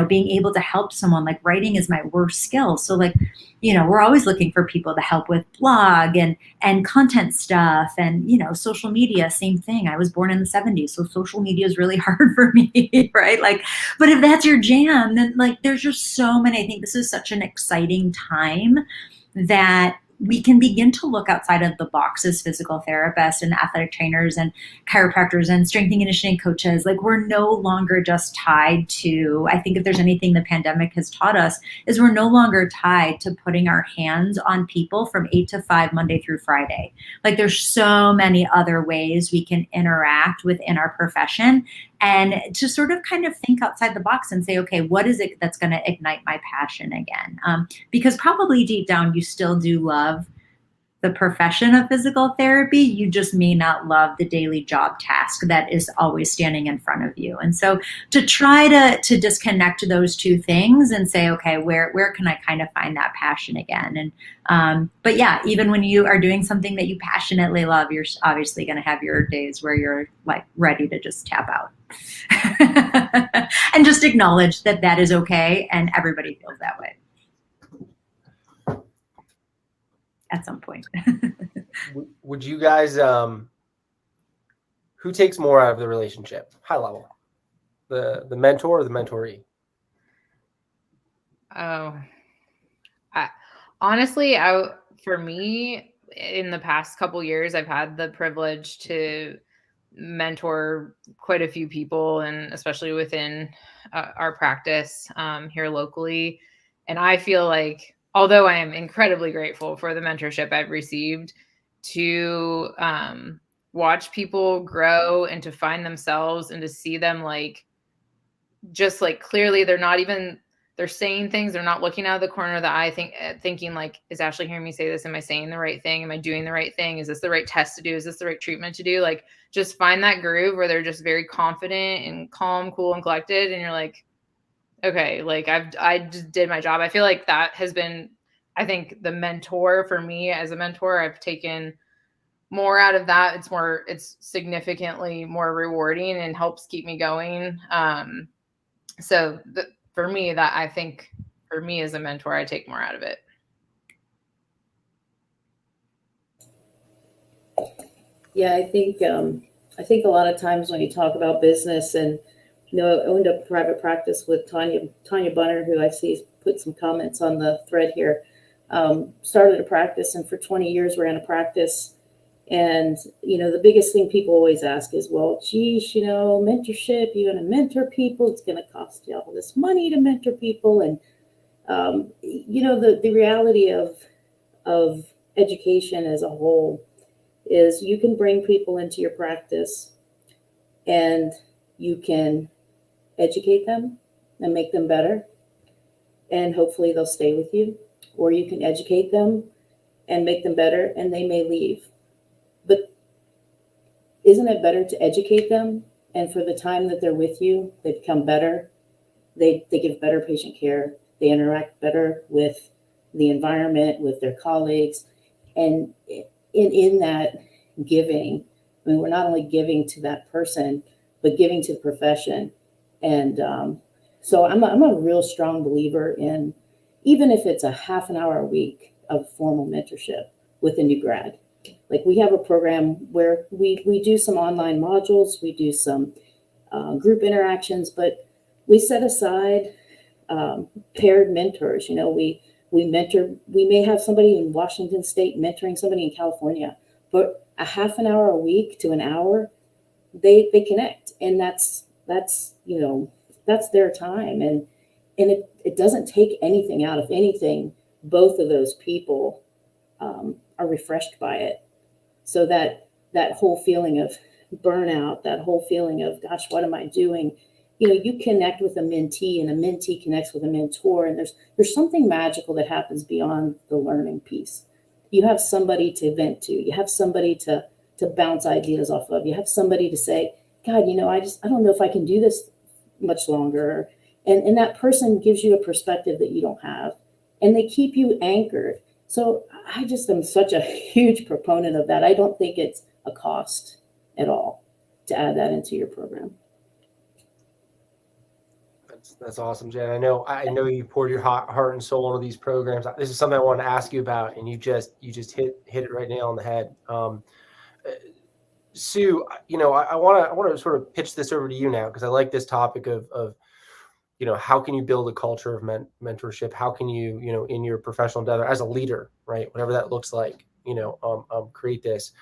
being able to help someone, like writing is my worst skill. So like, we're always looking for people to help with blog and content stuff and, social media, same thing. I was born in the 70s. So social media is really hard for me, right? Like, but if that's your jam, then like, there's just so many. I think this is such an exciting time that we can begin to look outside of the box as physical therapists and athletic trainers and chiropractors and strength and conditioning coaches. Like, we're no longer just tied to, I think if there's anything the pandemic has taught us, is we're no longer tied to putting our hands on people from 8 to 5, Monday through Friday. Like, there's so many other ways we can interact within our profession, and to sort of kind of think outside the box and say, okay, what is it that's going to ignite my passion again? Because probably deep down, you still do love the profession of physical therapy. You just may not love the daily job task that is always standing in front of you. And so to try to disconnect those two things and say, okay, where can I kind of find that passion again? And but yeah, even when you are doing something that you passionately love, you're obviously going to have your days where you're like ready to just tap out. And just acknowledge that that is okay, and everybody feels that way at some point. Would you guys who takes more out of the relationship, high level, the mentor or the mentoree? Oh, honestly, for me, in the past couple years, I've had the privilege to mentor quite a few people, and especially within our practice here locally. And I feel like, although I am incredibly grateful for the mentorship I've received, to watch people grow and to find themselves and to see them like, just like clearly they're saying things, they're not looking out of the corner of the eye thinking like, is Ashley hearing me say this? Am I saying the right thing? Am I doing the right thing? Is this the right test to do? Is this the right treatment to do? Like, just find that groove where they're just very confident and calm, cool, and collected, and you're like, okay, like I just did my job. I feel like that has been, I think, the mentor for me. As a mentor, I've taken more out of that. It's significantly more rewarding and helps keep me going. So for me, that I think for me as a mentor, I take more out of it. Yeah, I think a lot of times when you talk about business, and I owned a private practice with Tanya Bunner, who I see put some comments on the thread here. Started a practice, and for 20 years ran a practice. And the biggest thing people always ask is, well, geez, mentorship, you're going to mentor people, it's going to cost you all this money to mentor people. And the reality of education as a whole is you can bring people into your practice and you can educate them and make them better, and hopefully they'll stay with you. Or you can educate them and make them better, and they may leave. But isn't it better to educate them, and for the time that they're with you, they become better, they give better patient care, they interact better with the environment, with their colleagues, and in that giving, I mean, we're not only giving to that person, but giving to the profession. And so I'm a real strong believer in, even if it's a half an hour a week of formal mentorship with a new grad. Like, we have a program where we do some online modules, we do some group interactions, but we set aside paired mentors. We mentor, we may have somebody in Washington State mentoring somebody in California, but a half an hour a week to an hour, they connect, and that's their time, and it doesn't take anything out. If anything, both of those people are refreshed by it. So that whole feeling of burnout, that whole feeling of, gosh, what am I doing? You connect with a mentee, and a mentee connects with a mentor, and there's something magical that happens beyond the learning piece. You have somebody to vent to, you have somebody to bounce ideas off of, you have somebody to say, God, I don't know if I can do this much longer. And that person gives you a perspective that you don't have, and they keep you anchored. So I just am such a huge proponent of that. I don't think it's a cost at all to add that into your program. That's awesome, Jen. I know you poured your heart and soul into these programs. This is something I wanted to ask you about, and you just hit it right nail on the head. Sue, I want to sort of pitch this over to you now, because I like this topic of how can you build a culture of mentorship? How can you, in your professional endeavor as a leader, right, whatever that looks like, create this.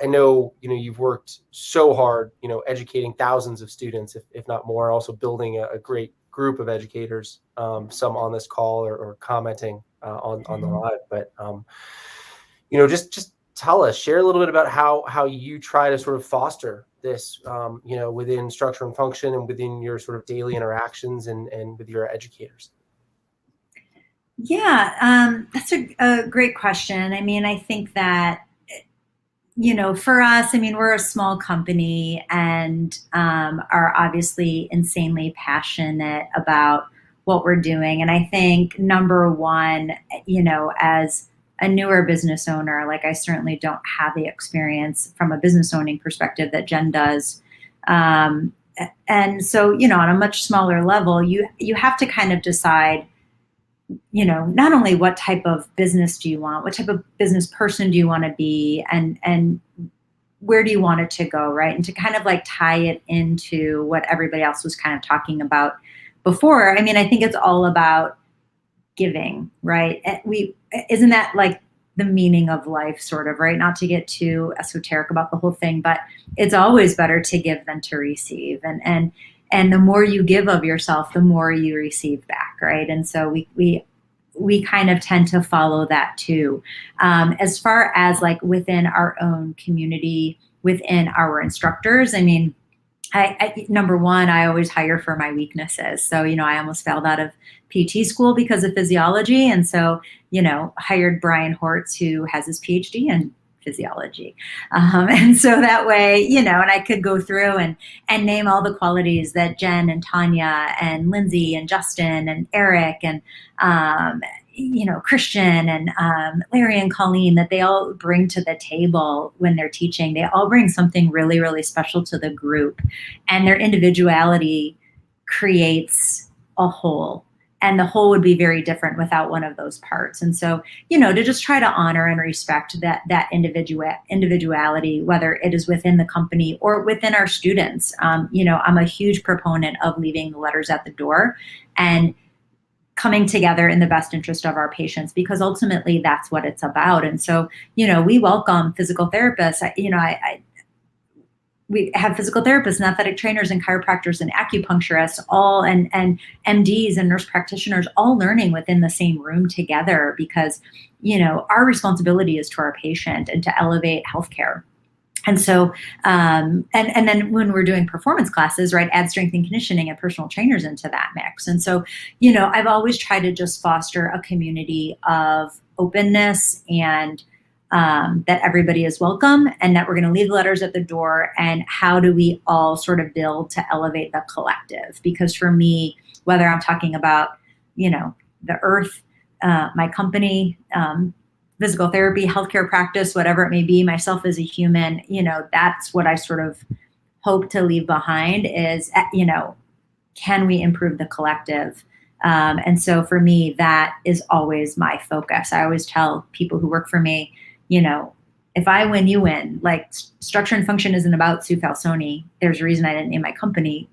I know, you've worked so hard, educating thousands of students, if not more, also building a great group of educators, some on this call or commenting on the live. But, just tell us, share a little bit about how you try to sort of foster this, within structure and function and within your sort of daily interactions and with your educators. Yeah, that's a great question. I mean, I think that, for us, we're a small company and are obviously insanely passionate about what we're doing. And I think number one, as a newer business owner, like, I certainly don't have the experience from a business owning perspective that Jen does. And so, on a much smaller level, you have to kind of decide, not only what type of business do you want, what type of business person do you want to be, and where do you want it to go, right? And to kind of like tie it into what everybody else was kind of talking about before. I mean, I think it's all about giving, right? Isn't that like the meaning of life, sort of, right? Not to get too esoteric about the whole thing, but it's always better to give than to receive. And the more you give of yourself, the more you receive back, right? And so we kind of tend to follow that too. As far as like within our own community, within our instructors, I mean, I number one, I always hire for my weaknesses. So, I almost failed out of PT school because of physiology. And so, hired Brian Hortz, who has his PhD in physiology. And so that way, and I could go through and name all the qualities that Jen and Tanya and Lindsay and Justin and Eric and, Christian and Larry and Colleen, that they all bring to the table when they're teaching. They all bring something really, really special to the group, and their individuality creates a whole. And the whole would be very different without one of those parts. And so, to just try to honor and respect that individuality, whether it is within the company or within our students. I'm a huge proponent of leaving the letters at the door and coming together in the best interest of our patients, because ultimately that's what it's about. And so, we welcome physical therapists. We have physical therapists and athletic trainers and chiropractors and acupuncturists, all and MDs and nurse practitioners, all learning within the same room together, because, our responsibility is to our patient and to elevate healthcare. And so, and then when we're doing performance classes, right, add strength and conditioning and personal trainers into that mix. And so, I've always tried to just foster a community of openness and that everybody is welcome, and that we're going to leave letters at the door. And how do we all sort of build to elevate the collective? Because for me, whether I'm talking about, the earth, my company, physical therapy, healthcare practice, whatever it may be, myself as a human, that's what I sort of hope to leave behind is, can we improve the collective? And so for me, that is always my focus. I always tell people who work for me, if I win, you win. Like, structure and function isn't about Sue Falsoni. There's a reason I didn't name my company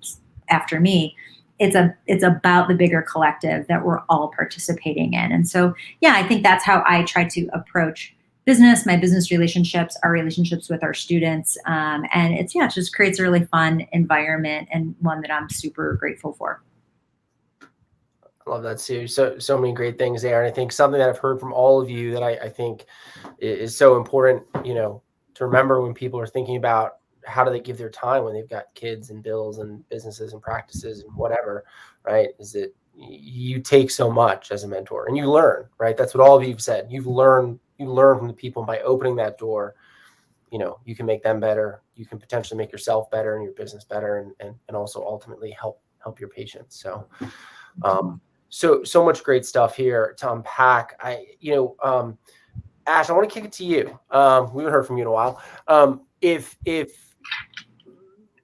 after me. It's about the bigger collective that we're all participating in. And so, yeah, I think that's how I try to approach business, my business relationships, our relationships with our students. And it just creates a really fun environment, and one that I'm super grateful for. I love that, Sue. So many great things there. And I think something that I've heard from all of you that I think is so important, to remember when people are thinking about how do they give their time when they've got kids and bills and businesses and practices and whatever, right? Is that you take so much as a mentor and you learn, right? That's what all of you have said. You learn from the people, and by opening that door, you can make them better. You can potentially make yourself better and your business better, and also ultimately help your patients. So, so much great stuff here to unpack. Ash, I want to kick it to you. We haven't heard from you in a while. If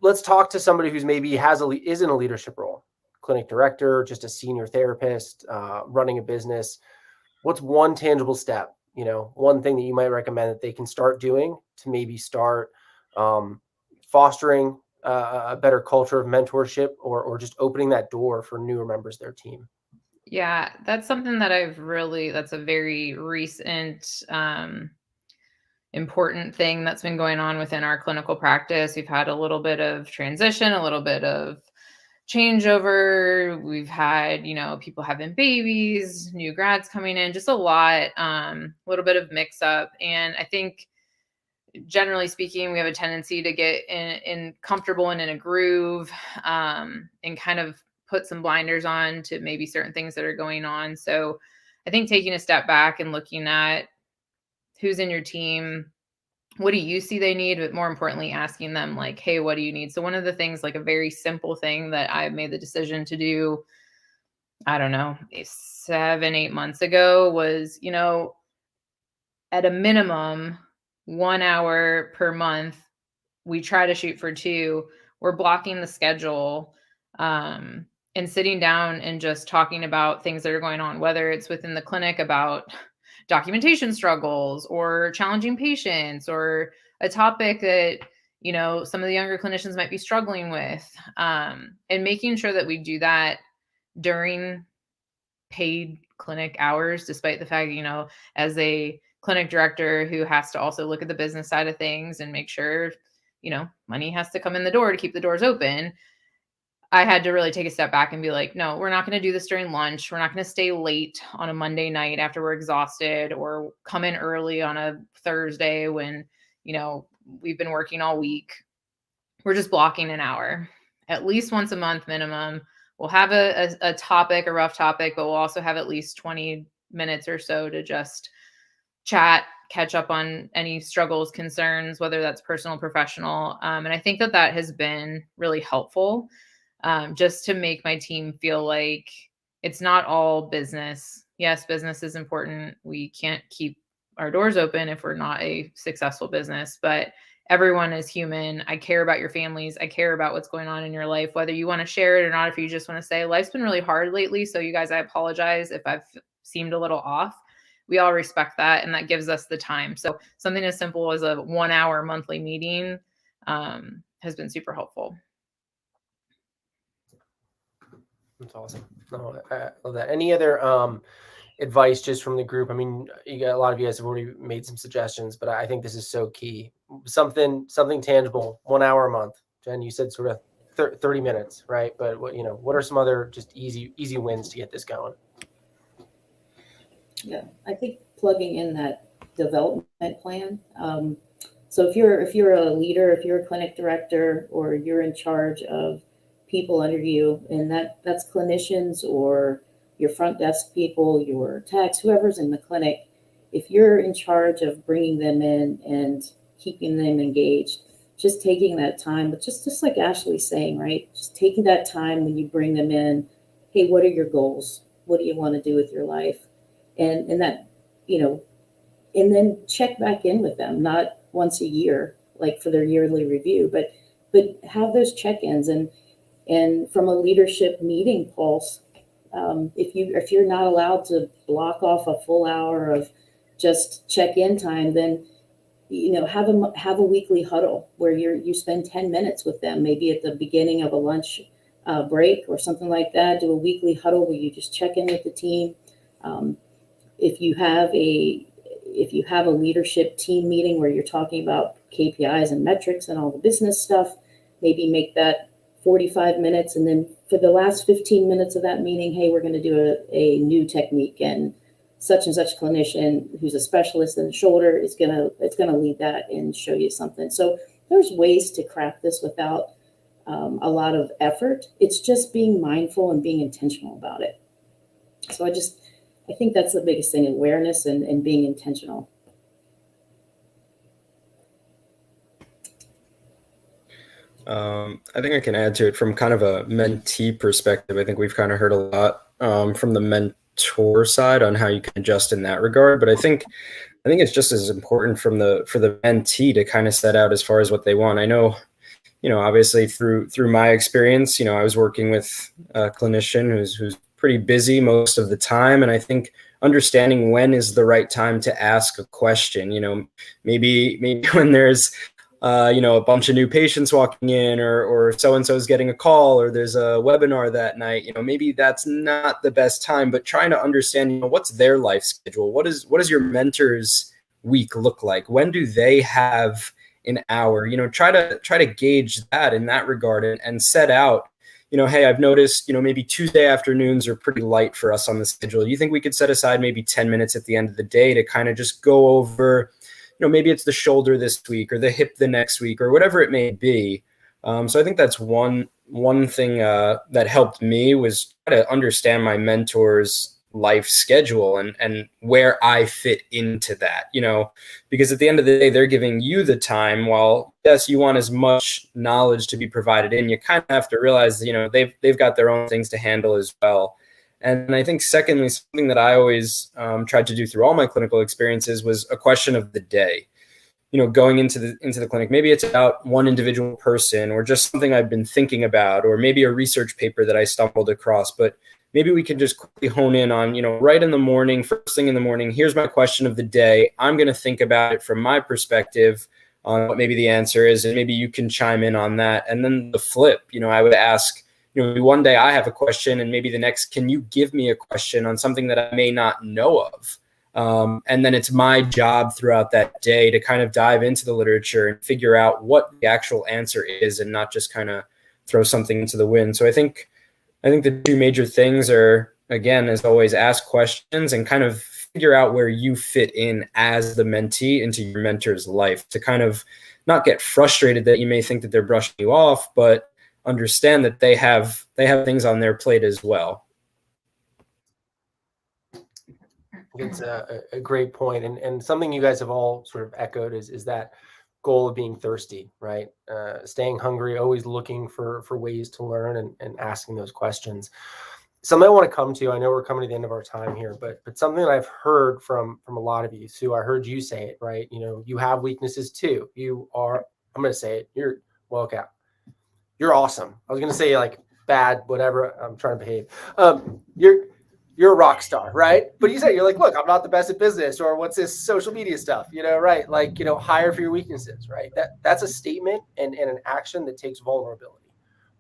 let's talk to somebody who's maybe is in a leadership role, clinic director, just a senior therapist, running a business. What's one tangible step, one thing that you might recommend that they can start doing to maybe start fostering a better culture of mentorship, or just opening that door for newer members of their team? Yeah, that's something that that's a very recent, important thing that's been going on within our clinical practice. We've had a little bit of transition, a little bit of changeover. We've had, people having babies, new grads coming in, just a lot, little bit of mix up. And I think generally speaking, we have a tendency to get in comfortable and in a groove, and kind of put some blinders on to maybe certain things that are going on. So I think taking a step back and looking at who's in your team, what do you see they need, but more importantly, asking them like, hey, what do you need? So one of the things, like a very simple thing that I made the decision to do, I don't know, 7-8 months ago was, at a minimum 1 hour per month, we try to shoot for 2. We're blocking the schedule, and sitting down and just talking about things that are going on, whether it's within the clinic about documentation struggles or challenging patients, or a topic that, you know, some of the younger clinicians might be struggling with, and making sure that we do that during paid clinic hours, despite the fact, you know, as a clinic director who has to also look at the business side of things and make sure, you know, money has to come in the door to keep the doors open. I had to really take a step back and be like, no, we're not going to do this during lunch. We're not going to stay late on a Monday night after we're exhausted, or come in early on a Thursday when, you know, we've been working all week. We're just blocking an hour at least once a month minimum. We'll have a topic, a rough topic, but we'll also have at least 20 minutes or so to just chat, catch up on any struggles, concerns, whether that's personal, professional. And I think that that has been really helpful, just to make my team feel like it's not all business. Yes, business is important. We can't keep our doors open if we're not a successful business, but everyone is human. I care about your families. I care about what's going on in your life, whether you want to share it or not. If you just want to say life's been really hard lately, so you guys, I apologize if I've seemed a little off. We all respect that, and that gives us the time. So something as simple as a 1 hour monthly meeting has been super helpful. That's awesome. No, I love that. Any other advice just from the group? I mean, you got a lot of you guys have already made some suggestions, but I think this is so key. Something tangible, 1 hour a month. Jen, you said sort of 30 minutes, right? But what are some other just easy wins to get this going? Yeah, I think plugging in that development plan. So if you're a leader, if you're a clinic director, or you're in charge of people under you, and that's clinicians or your front desk people, your techs, whoever's in the clinic, if you're in charge of bringing them in and keeping them engaged, just taking that time, but just like Ashley's saying, right? Just taking that time when you bring them in. Hey, what are your goals? What do you want to do with your life? And that, and then check back in with them, not once a year, like for their yearly review, but have those check-ins. And from a leadership meeting pulse, if you're not allowed to block off a full hour of just check-in time, then have a weekly huddle where you spend 10 minutes with them, maybe at the beginning of a lunch break or something like that. Do a weekly huddle where you just check in with the team. If you have a leadership team meeting where you're talking about KPIs and metrics and all the business stuff, maybe make that 45 minutes. And then for the last 15 minutes of that meeting, hey, we're going to do a new technique, and such clinician who's a specialist in the shoulder is going to lead that and show you something. So there's ways to craft this without a lot of effort. It's just being mindful and being intentional about it. So I think that's the biggest thing, awareness and being intentional. I think I can add to it from kind of a mentee perspective. I think we've kind of heard a lot from the mentor side on how you can adjust in that regard. But I think it's just as important for the mentee to kind of set out as far as what they want. I know, obviously through my experience, I was working with a clinician who's pretty busy most of the time. And I think understanding when is the right time to ask a question, maybe when there's, a bunch of new patients walking in, or so-and-so is getting a call, or there's a webinar that night, maybe that's not the best time, but trying to understand, what's their life schedule? What does your mentor's week look like? When do they have an hour? Try to gauge that in that regard and set out, hey, I've noticed, maybe Tuesday afternoons are pretty light for us on the schedule. You think we could set aside maybe 10 minutes at the end of the day to kind of just go over, maybe it's the shoulder this week or the hip the next week or whatever it may be. So I think that's one thing that helped me was try to understand my mentor's life schedule and where I fit into that, because at the end of the day, they're giving you the time. While yes, you want as much knowledge to be provided in, you kind of have to realize, they've got their own things to handle as well. And I think secondly, something that I always tried to do through all my clinical experiences was a question of the day. Going into the clinic, maybe it's about one individual person or just something I've been thinking about, or maybe a research paper that I stumbled across. But maybe we can just quickly hone in on, right in the morning, first thing in the morning, here's my question of the day. I'm going to think about it from my perspective. on what maybe the answer is, and maybe you can chime in on that. And then the flip, I would ask, one day I have a question, and maybe the next, can you give me a question on something that I may not know of? And then it's my job throughout that day to kind of dive into the literature and figure out what the actual answer is, and not just kind of throw something into the wind. So I think the two major things are, again, as always, ask questions and kind of figure out where you fit in as the mentee into your mentor's life, to kind of not get frustrated that you may think that they're brushing you off, but understand that they have things on their plate as well. It's a great point, and something you guys have all sort of echoed is that goal of being thirsty, right? Staying hungry, always looking for ways to learn and asking those questions. Something I want to come to, I know we're coming to the end of our time here, but something that I've heard from a lot of you, Sue, I heard you say it, right? You have weaknesses too. I'm going to say it, you're awesome. I was going to say like bad, whatever. I'm trying to behave. You're a rock star, right? But you say, you're like, look, I'm not the best at business, or what's this social media stuff, right? Like, hire for your weaknesses, right? That's a statement and an action that takes vulnerability,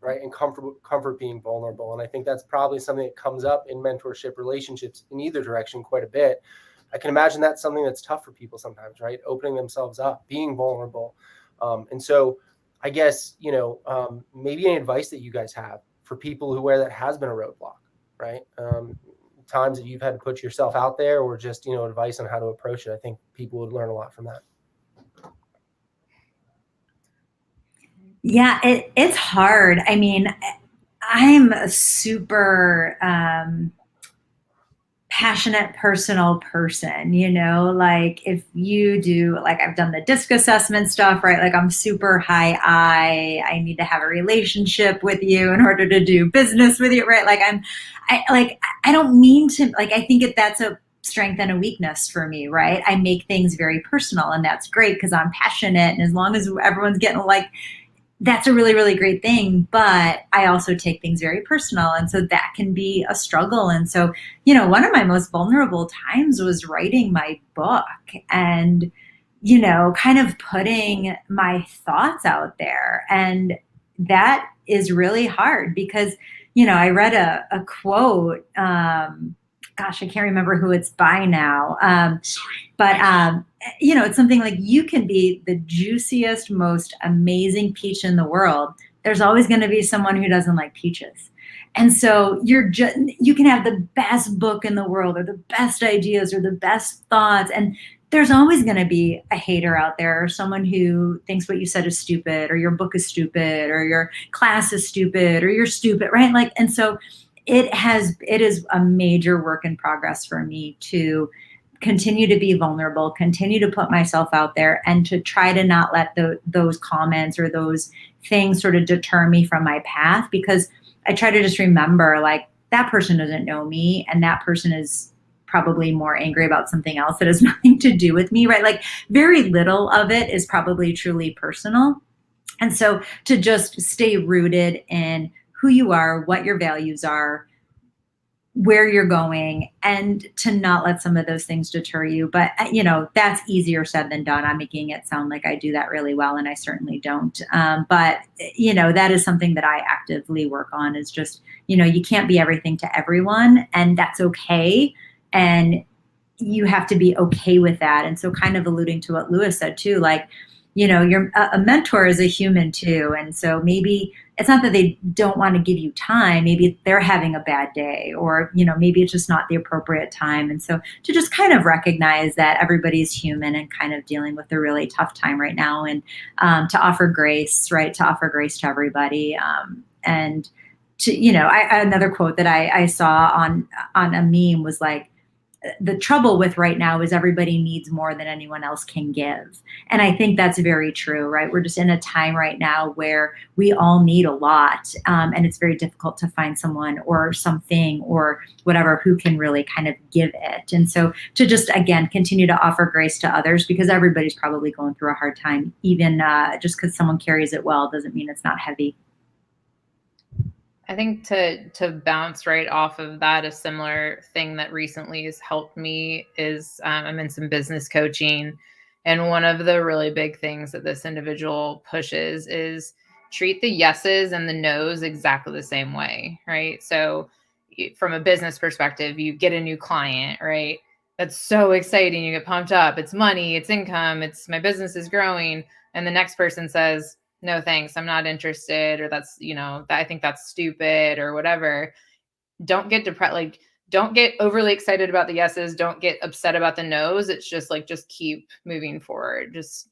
right? And comfort being vulnerable. And I think that's probably something that comes up in mentorship relationships in either direction quite a bit. I can imagine that's something that's tough for people sometimes, right? Opening themselves up, being vulnerable. And so I guess, maybe any advice that you guys have for people where that has been a roadblock, right? Times that you've had to put yourself out there, or just, advice on how to approach it. I think people would learn a lot from that. Yeah, it's hard. I mean, I'm a super passionate, personal person, like if you do, like I've done the DISC assessment stuff, right? Like I'm super high I need to have a relationship with you in order to do business with you, right? Like I don't mean to, like, I think that's a strength and a weakness for me, right? I make things very personal, and that's great because I'm passionate. And as long as everyone's getting that's a really, really great thing. But I also take things very personal. And so that can be a struggle. And so, one of my most vulnerable times was writing my book and, kind of putting my thoughts out there. And that is really hard because, I read a quote, gosh, I can't remember who it's by now. But it's something like, you can be the juiciest, most amazing peach in the world. There's always going to be someone who doesn't like peaches. And so you can have the best book in the world, or the best ideas, or the best thoughts. And there's always going to be a hater out there, or someone who thinks what you said is stupid, or your book is stupid, or your class is stupid, or you're stupid, right? And so it is a major work in progress for me to continue to be vulnerable, continue to put myself out there, and to try to not let those comments or those things sort of deter me from my path, because I try to just remember, like, that person doesn't know me, and that person is probably more angry about something else that has nothing to do with me, right? Like, very little of it is probably truly personal. And so to just stay rooted in who you are, what your values are, where you're going, and to not let some of those things deter you. But, that's easier said than done. I'm making it sound like I do that really well, and I certainly don't. But, that is something that I actively work on, is just, you can't be everything to everyone, and that's okay. And you have to be okay with that. And so, kind of alluding to what Lewis said too, like, you're a mentor is a human too. And so maybe it's not that they don't want to give you time. Maybe they're having a bad day, or, maybe it's just not the appropriate time. And so to just kind of recognize that everybody's human and kind of dealing with a really tough time right now, and to offer grace, right? To offer grace to everybody. And to, another quote that I saw on a meme was like, the trouble with right now is everybody needs more than anyone else can give. And I think that's very true, right? We're just in a time right now where we all need a lot. And it's very difficult to find someone or something or whatever who can really kind of give it. And so to just, again, continue to offer grace to others, because everybody's probably going through a hard time. Even just because someone carries it well doesn't mean it's not heavy. I think to bounce right off of that, a similar thing that recently has helped me is I'm in some business coaching, And one of the really big things that this individual pushes is treat the yeses and the nos exactly the same way, right? So from a business perspective, you get a new client, right? That's so exciting. You get pumped up. It's money, it's income, it's my business is growing. And the next person says, no, thanks, I'm not interested, or that's, I think that's stupid or whatever. Don't get depressed. Like, don't get overly excited about the yeses. Don't get upset about the nos. It's just like, just keep moving forward. Just,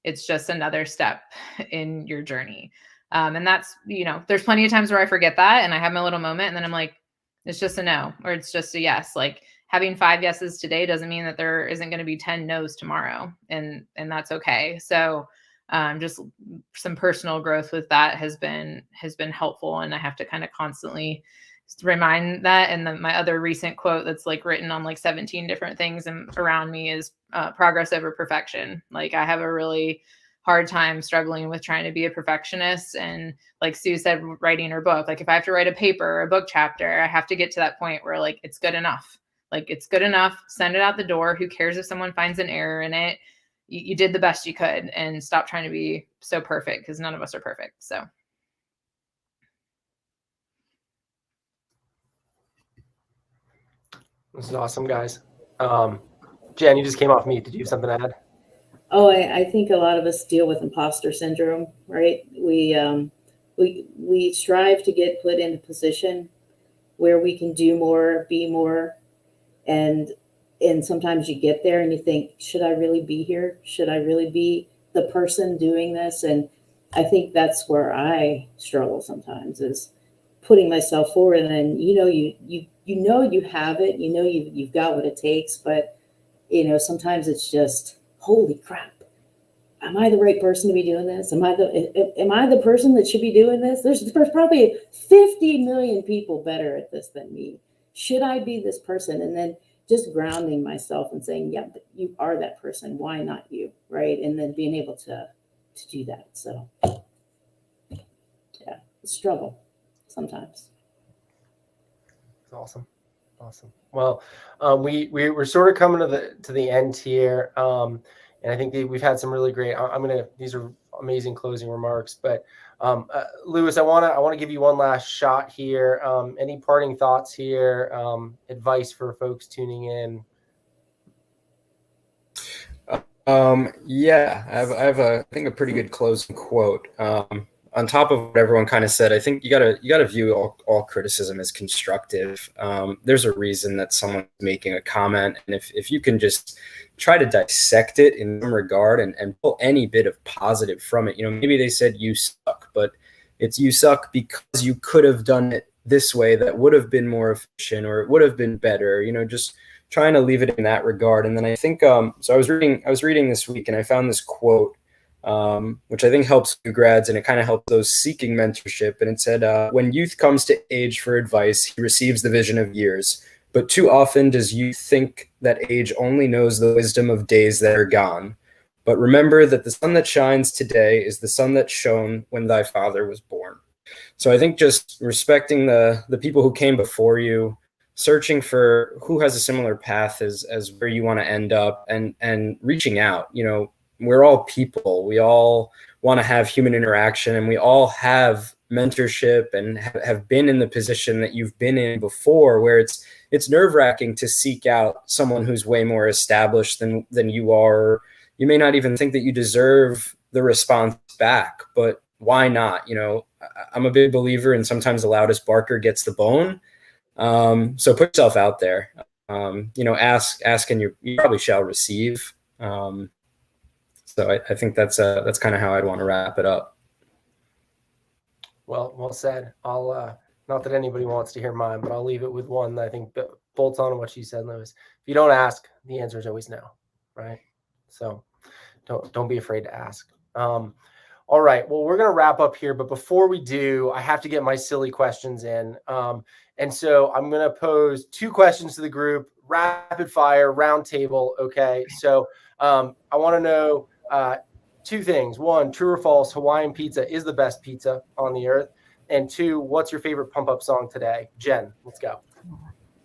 it's just another step in your journey. And that's, there's plenty of times where I forget that and I have my little moment and then I'm like, it's just a no, or it's just a yes. Like having 5 yeses today doesn't mean that there isn't going to be 10 nos tomorrow. And that's okay. So just some personal growth with that has been helpful. And I have to kind of constantly remind that. And then my other recent quote that's like written on like 17 different things and around me is progress over perfection. Like I have a really hard time struggling with trying to be a perfectionist. And like Sue said, writing her book, like if I have to write a paper or a book chapter, I have to get to that point where like, it's good enough. Like it's good enough. Send it out the door. Who cares if someone finds an error in it? You did the best you could, and stop trying to be so perfect, because none of us are perfect. So. This is awesome, guys. Jen, you just came off mute. Did you have something to add? Oh, I think a lot of us deal with imposter syndrome, right? We strive to get put in a position where we can do more, be more, and sometimes you get there and you think, should I really be here? Should I really be the person doing this? And I think that's where I struggle sometimes, is putting myself forward. And then you have it, you've got what it takes, but sometimes it's just, holy crap, am I the right person to be doing this? Am I the person that should be doing this? There's probably 50 million people better at this than me. Should I be this person? And then just grounding myself and saying, yeah, but you are that person. Why not you? Right. And then being able to do that. So yeah, struggle sometimes. Awesome. Well, we're sort of coming to the end here. And I think we've had some really great, these are amazing closing remarks, but Lewis, I want to give you one last shot here. Any parting thoughts here? Advice for folks tuning in? Yeah, I have I think a pretty good closing quote. On top of what everyone kind of said, I think you gotta view all criticism as constructive. There's a reason that someone's making a comment, and if you can just try to dissect it in some regard and pull any bit of positive from it, maybe they said you suck, but it's you suck because you could have done it this way that would have been more efficient, or it would have been better. Just trying to leave it in that regard. And then I think so I was reading this week and I found this quote, which I think helps new grads, and it kind of helps those seeking mentorship. And it said, when youth comes to age for advice, he receives the vision of years. But too often does youth think that age only knows the wisdom of days that are gone. But remember that the sun that shines today is the sun that shone when thy father was born. So I think just respecting the people who came before you, searching for who has a similar path as where you want to end up, and reaching out. We're all people. We all want to have human interaction, and we all have mentorship and have been in the position that you've been in before, where it's nerve-wracking to seek out someone who's way more established than you are. You may not even think that you deserve the response back, but why not? I'm a big believer in sometimes the loudest barker gets the bone. So put yourself out there. Ask and you probably shall receive. So I think that's kind of how I'd want to wrap it up. Well said. I'll not that anybody wants to hear mine, but I'll leave it with one that I think bolts on what you said, Lewis. If you don't ask, the answer is always no, right? So don't be afraid to ask. All right. Well, we're going to wrap up here, but before we do, I have to get my silly questions in. And so I'm going to pose 2 questions to the group, rapid fire, round table. Okay. So I want to know 2 things. 1, true or false, Hawaiian pizza is the best pizza on the earth. And 2, what's your favorite pump up song today? Jen, let's go.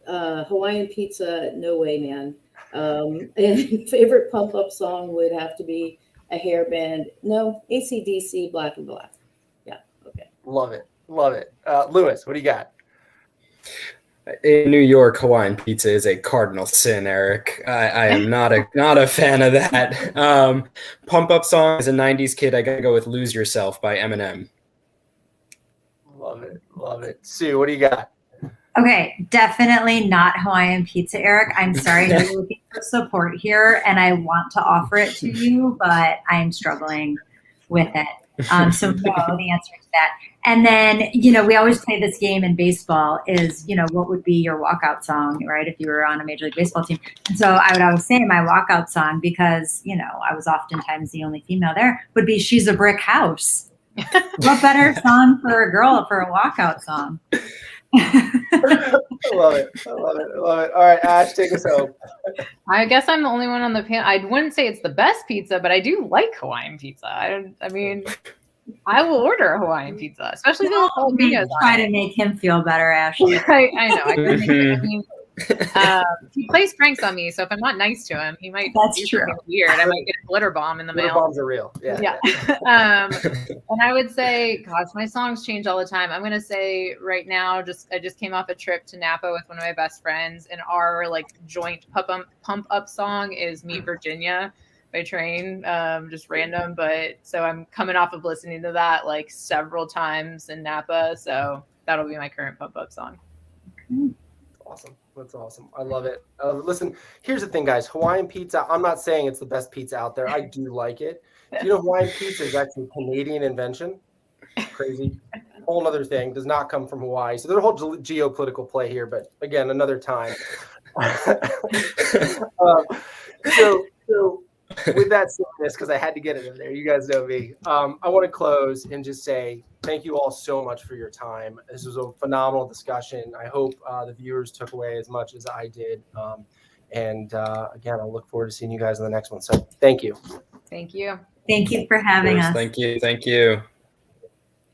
Hawaiian pizza, no way, man. And favorite pump up song would have to be a hair band. No, AC/DC, Black and Black. Yeah. Okay. Love it. Love it. Lewis, what do you got? In New York, Hawaiian pizza is a cardinal sin, Eric. I am not a fan of that. Pump up song as a 90s kid, I gotta go with Lose Yourself by Eminem. Love it. Love it. Sue, what do you got? Okay, definitely not Hawaiian pizza, Eric. I'm sorry, I'm looking for support here, and I want to offer it to you, but I'm struggling with it. So no, the answer to that. And then, we always play this game in baseball is, what would be your walkout song, right? If you were on a Major League Baseball team. And so I would always say my walkout song, because, I was oftentimes the only female there, would be She's a Brick House. What better song for a girl for a walkout song? I love it. I love it. I love it. All right, Ash, take us home. I guess I'm the only one on the panel. I wouldn't say it's the best pizza, but I do like Hawaiian pizza. I mean, I will order a Hawaiian pizza, especially the jalapenos. Try to make him feel better, Ashley. I know. I mean, he plays pranks on me, so if I'm not nice to him, he might do something weird. I might get a glitter bomb in the mail. Glitter bombs are real. Yeah. And I would say, gosh, my songs change all the time. I'm gonna say right now, I just came off a trip to Napa with one of my best friends, and our joint pump up song is "Meet Virginia" by Train. Just random, but so I'm coming off of listening to that several times in Napa, so that'll be my current pump up song. Awesome. That's awesome. I love it. Listen, here's the thing, guys. Hawaiian pizza, I'm not saying it's the best pizza out there. I do like it. Hawaiian pizza is actually a Canadian invention. Crazy. Whole other thing. Does not come from Hawaii. So there's a whole geopolitical play here, but again, another time. So with that said, because I had to get it in there, you guys know me. I want to close and just say thank you all so much for your time. This was a phenomenal discussion. I hope the viewers took away as much as I did. And again, I look forward to seeing you guys in the next one. So thank you. Thank you. Thank you for having us. Thank you. Thank you.